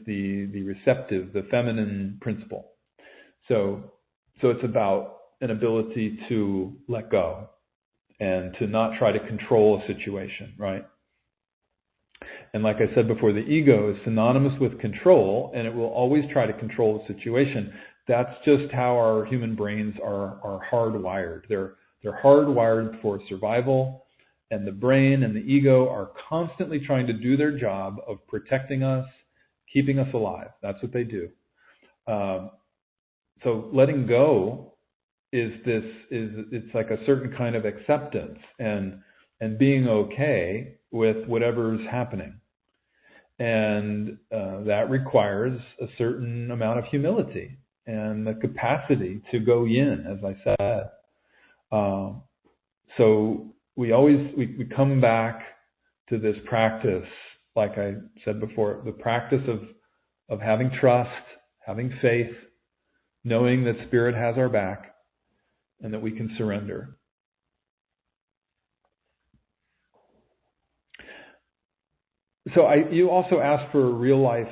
the receptive, the feminine principle. So it's about an ability to let go and to not try to control a situation, right? And like I said before, the ego is synonymous with control, and it will always try to control the situation. That's just how our human brains are hardwired. They're hardwired for survival, and the brain and the ego are constantly trying to do their job of protecting us, keeping us alive. That's what they do. So letting go it's like a certain kind of acceptance and being okay with whatever's happening. And that requires a certain amount of humility and the capacity to go yin, as I said. So we come back to this practice, like I said before, the practice of having trust, having faith, knowing that Spirit has our back, and that we can surrender. So you also asked for real life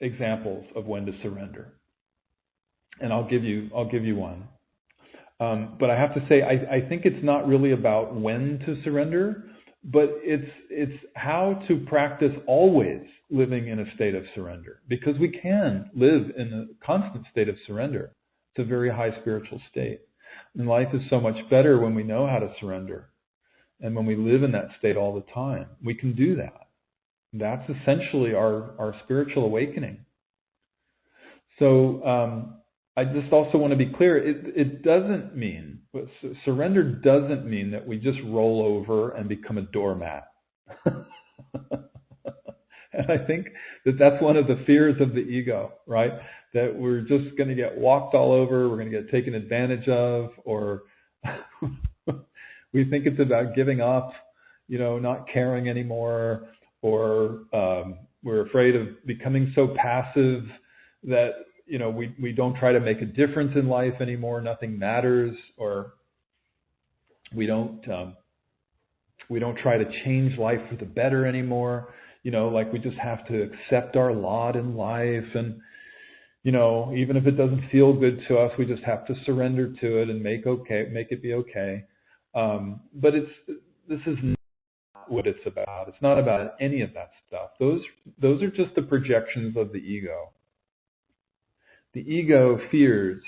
examples of when to surrender, and I'll give you one. But I have to say, I think it's not really about when to surrender, but it's how to practice always living in a state of surrender, because we can live in a constant state of surrender. It's a very high spiritual state. And life is so much better when we know how to surrender. And when we live in that state all the time, we can do that. That's essentially our spiritual awakening. So I just also want to be clear, it doesn't mean, surrender doesn't mean that we just roll over and become a doormat. And I think that's one of the fears of the ego, right? That we're just going to get walked all over, we're going to get taken advantage of, or we think it's about giving up, not caring anymore, or we're afraid of becoming so passive that, we don't try to make a difference in life anymore, nothing matters, or we don't try to change life for the better anymore, like we just have to accept our lot in life, and even if it doesn't feel good to us, we just have to surrender to it and make it be okay. But this is not what it's about. It's not about any of that stuff. Those are just the projections of the ego. The ego fears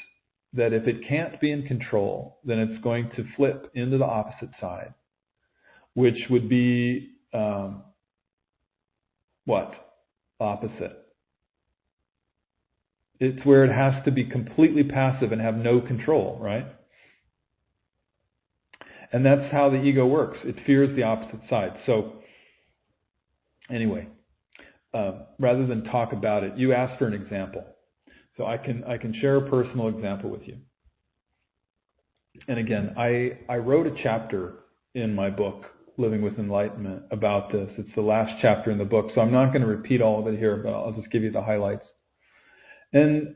that if it can't be in control, then it's going to flip into the opposite side, which would be what? Opposite. It's where it has to be completely passive and have no control, right? And that's how the ego works. It fears the opposite side. So anyway, rather than talk about it, you asked for an example. So I can share a personal example with you. And again, I wrote a chapter in my book, Living with Enlightenment, about this. It's the last chapter in the book, so I'm not going to repeat all of it here, but I'll just give you the highlights. And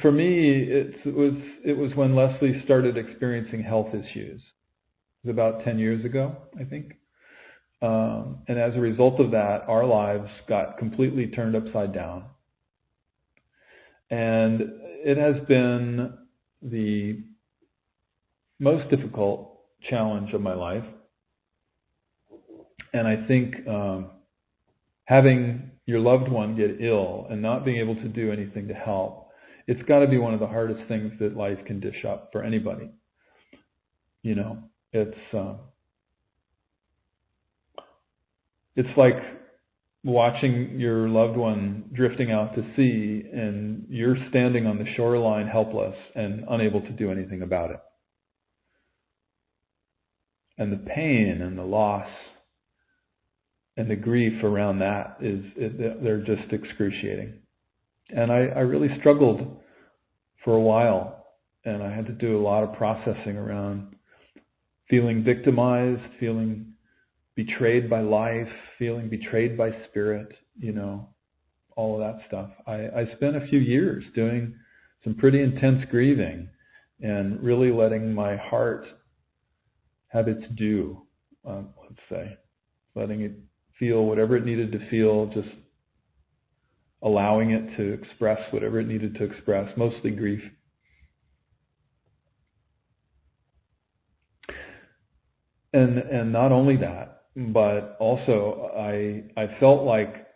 for me, it was when Leslie started experiencing health issues. It was about 10 years ago, I think. And as a result of that, our lives got completely turned upside down. And it has been the most difficult challenge of my life. And I think having your loved one get ill and not being able to do anything to help, it's got to be one of the hardest things that life can dish up for anybody. You know, it's like watching your loved one drifting out to sea and you're standing on the shoreline helpless and unable to do anything about it. And the pain and the loss and the grief around that they're just excruciating. And I really struggled for a while, and I had to do a lot of processing around feeling victimized, feeling betrayed by life, feeling betrayed by spirit, you know, all of that stuff. I spent a few years doing some pretty intense grieving and really letting my heart have its due, let's say, letting it feel whatever it needed to feel, just allowing it to express whatever it needed to express, mostly grief. And not only that, but also I felt like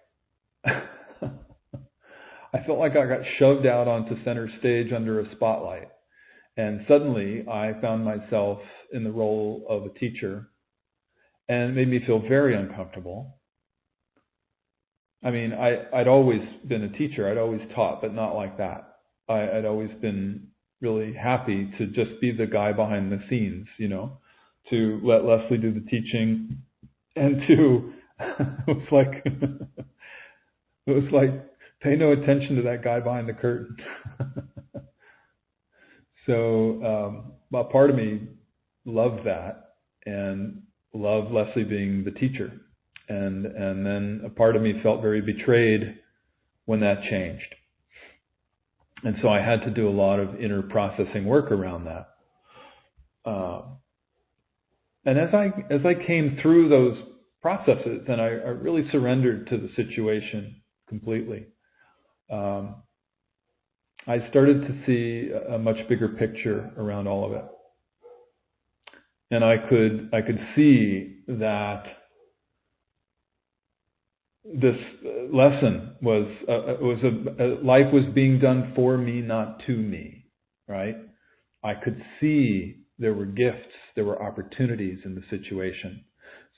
I got shoved out onto center stage under a spotlight. And suddenly I found myself in the role of a teacher, and it made me feel very uncomfortable. I mean, I'd always been a teacher. I'd always taught, but not like that. I'd always been really happy to just be the guy behind the scenes, you know, to let Leslie do the teaching, and to it was like pay no attention to that guy behind the curtain. So a part of me loved that and loved Leslie being the teacher. And then a part of me felt very betrayed when that changed. And so I had to do a lot of inner processing work around that. And as I came through those processes, and I really surrendered to the situation completely, I started to see a much bigger picture around all of it. And I could see that this lesson was life was being done for me, not to me, right? I could see there were gifts, there were opportunities in the situation.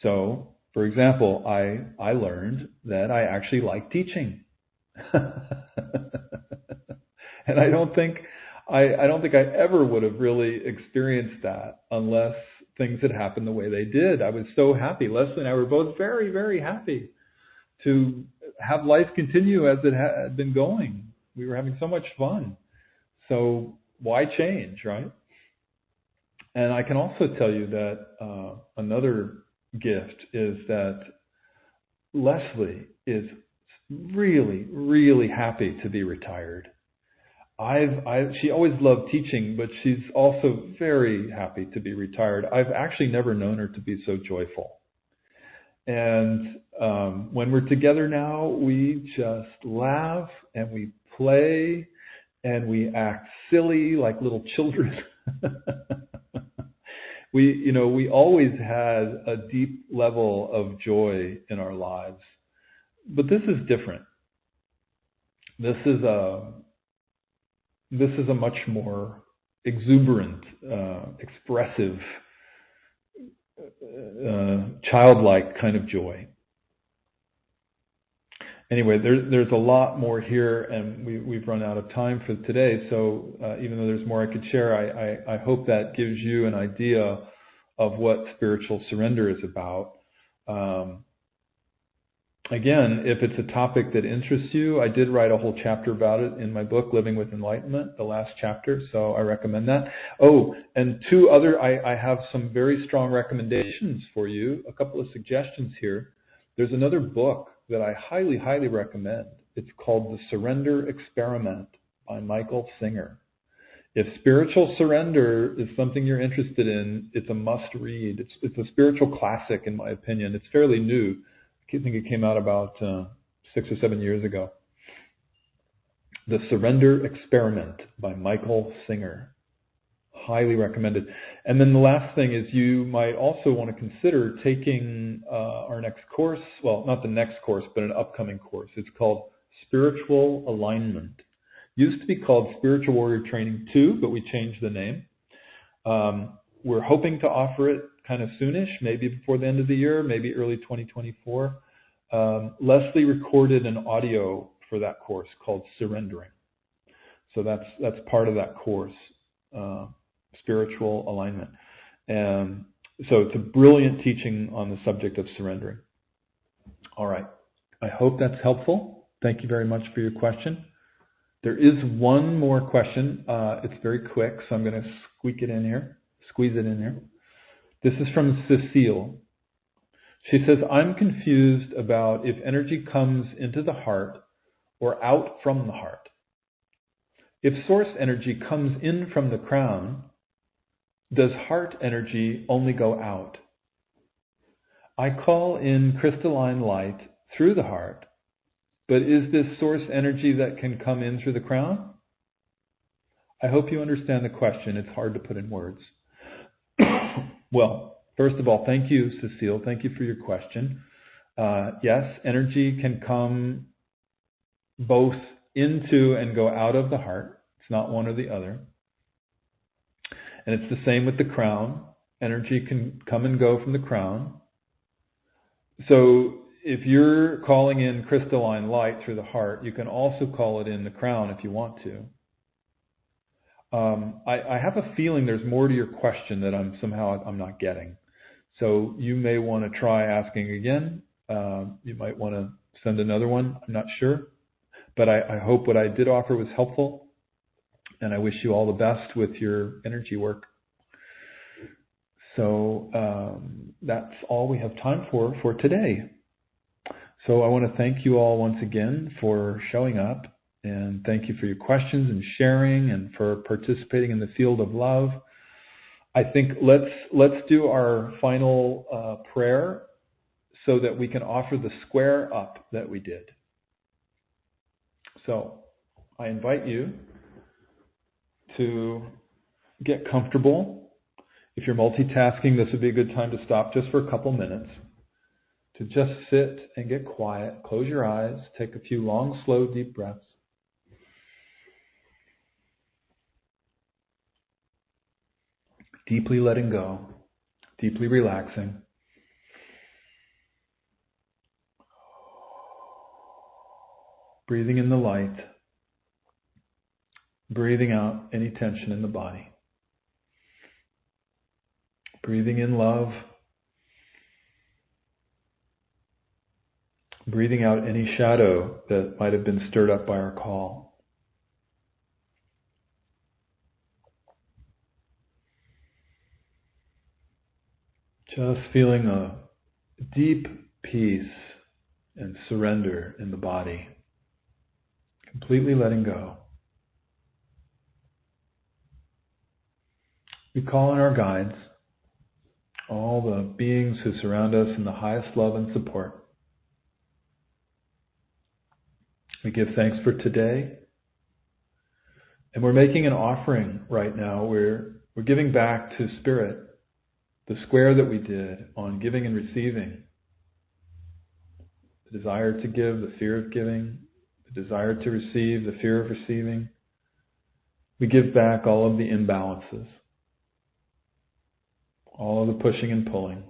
So, for example, I learned that I actually like teaching. And I don't think I ever would have really experienced that unless things had happened the way they did. I was so happy. Leslie and I were both very, very happy to have life continue as it had been going. We were having so much fun. So why change, right? And I can also tell you that another gift is that Leslie is really, really happy to be retired. She always loved teaching, but she's also very happy to be retired. I've actually never known her to be so joyful. And when we're together now, we just laugh and we play and we act silly like little children. We always had a deep level of joy in our lives, but this is different. This is This is a much more exuberant, expressive, childlike kind of joy. Anyway, there's a lot more here, and we've run out of time for today. So even though there's more I could share, I hope that gives you an idea of what spiritual surrender is about. Again, if it's a topic that interests you, I did write a whole chapter about it in my book, Living with Enlightenment, the last chapter, so I recommend that. Oh, and I have some very strong recommendations for you, a couple of suggestions here. There's another book that I highly, highly recommend. It's called The Surrender Experiment by Michael Singer. If spiritual surrender is something you're interested in, it's a must-read. It's a spiritual classic, in my opinion. It's fairly new. I think it came out about 6 or 7 years ago. The Surrender Experiment by Michael Singer. Highly recommended. And then the last thing is you might also want to consider taking our next course. Well, not the next course, but an upcoming course. It's called Spiritual Alignment. Used to be called Spiritual Warrior Training 2, but we changed the name. We're hoping to offer it kind of soonish, maybe before the end of the year, maybe early 2024. Leslie recorded an audio for that course called Surrendering. So that's part of that course, Spiritual Alignment. And so it's a brilliant teaching on the subject of surrendering. All right. I hope that's helpful. Thank you very much for your question. There is one more question. It's very quick, so I'm going to squeeze it in here. This is from Cecile. She says, I'm confused about if energy comes into the heart or out from the heart. If source energy comes in from the crown, does heart energy only go out? I call in crystalline light through the heart, but is this source energy that can come in through the crown? I hope you understand the question. It's hard to put in words. Well, first of all, thank you, Cecile. Thank you for your question. Yes, energy can come both into and go out of the heart. It's not one or the other. And it's the same with the crown. Energy can come and go from the crown. So if you're calling in crystalline light through the heart, you can also call it in the crown if you want to. I have a feeling there's more to your question that I'm not getting. So you may want to try asking again. You might want to send another one. I'm not sure. But I hope what I did offer was helpful. And I wish you all the best with your energy work. So that's all we have time for today. So I want to thank you all once again for showing up. And thank you for your questions and sharing and for participating in the field of love. I think let's do our final prayer so that we can offer the square up that we did. So I invite you to get comfortable. If you're multitasking, this would be a good time to stop just for a couple minutes, to just sit and get quiet, close your eyes, take a few long, slow, deep breaths. Deeply letting go, deeply relaxing. Breathing in the light, breathing out any tension in the body. Breathing in love, breathing out any shadow that might have been stirred up by our call. Just feeling a deep peace and surrender in the body. Completely letting go. We call in our guides, all the beings who surround us in the highest love and support. We give thanks for today. And we're making an offering right now. We're giving back to Spirit the square that we did on giving and receiving. The desire to give, the fear of giving, the desire to receive, the fear of receiving. We give back all of the imbalances, all of the pushing and pulling.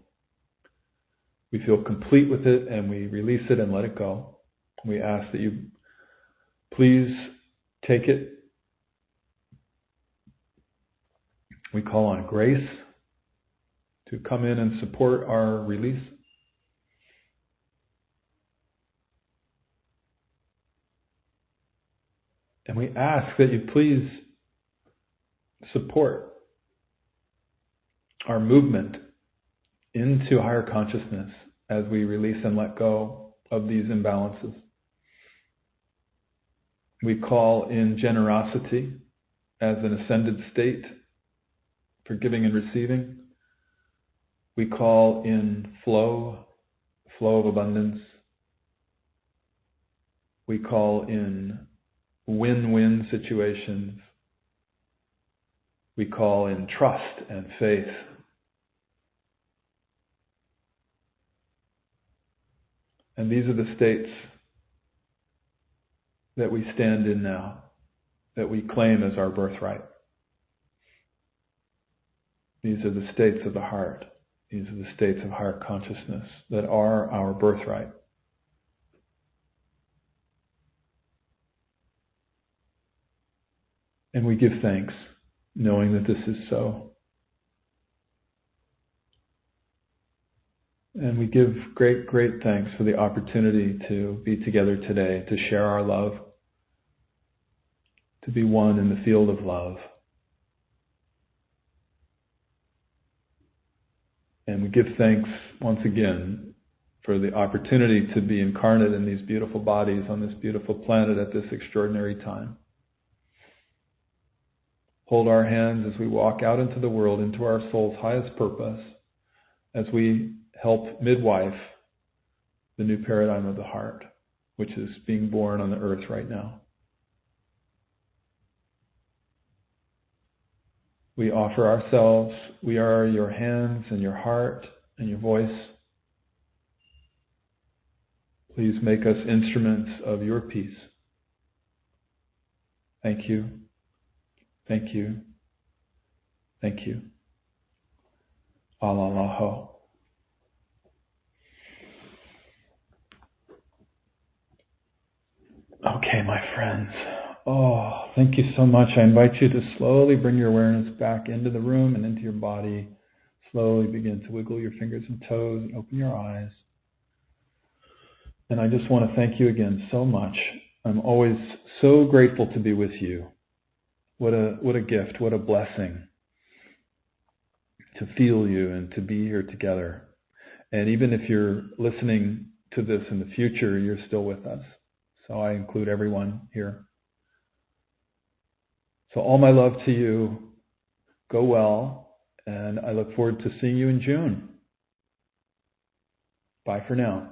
We feel complete with it and we release it and let it go. We ask that you please take it. We call on grace to come in and support our release. And we ask that you please support our movement into higher consciousness as we release and let go of these imbalances. We call in generosity as an ascended state for giving and receiving. We call in flow of abundance. We call in win-win situations. We call in trust and faith. And these are the states that we stand in now, that we claim as our birthright. These are the states of the heart. These are the states of higher consciousness that are our birthright. And we give thanks, knowing that this is so. And we give great, great thanks for the opportunity to be together today, to share our love, to be one in the field of love. And we give thanks once again for the opportunity to be incarnate in these beautiful bodies on this beautiful planet at this extraordinary time. Hold our hands as we walk out into the world, into our soul's highest purpose, as we help midwife the new paradigm of the heart, which is being born on the earth right now. We offer ourselves. We are your hands and your heart and your voice. Please make us instruments of your peace. Thank you. Thank you. Thank you. Alalaho. Okay, my friends. Oh, thank you so much. I invite you to slowly bring your awareness back into the room and into your body. Slowly begin to wiggle your fingers and toes and open your eyes. And I just want to thank you again so much. I'm always so grateful to be with you. What a gift, what a blessing to feel you and to be here together. And even if you're listening to this in the future, you're still with us. So I include everyone here. So all my love to you. Go well, and I look forward to seeing you in June. Bye for now.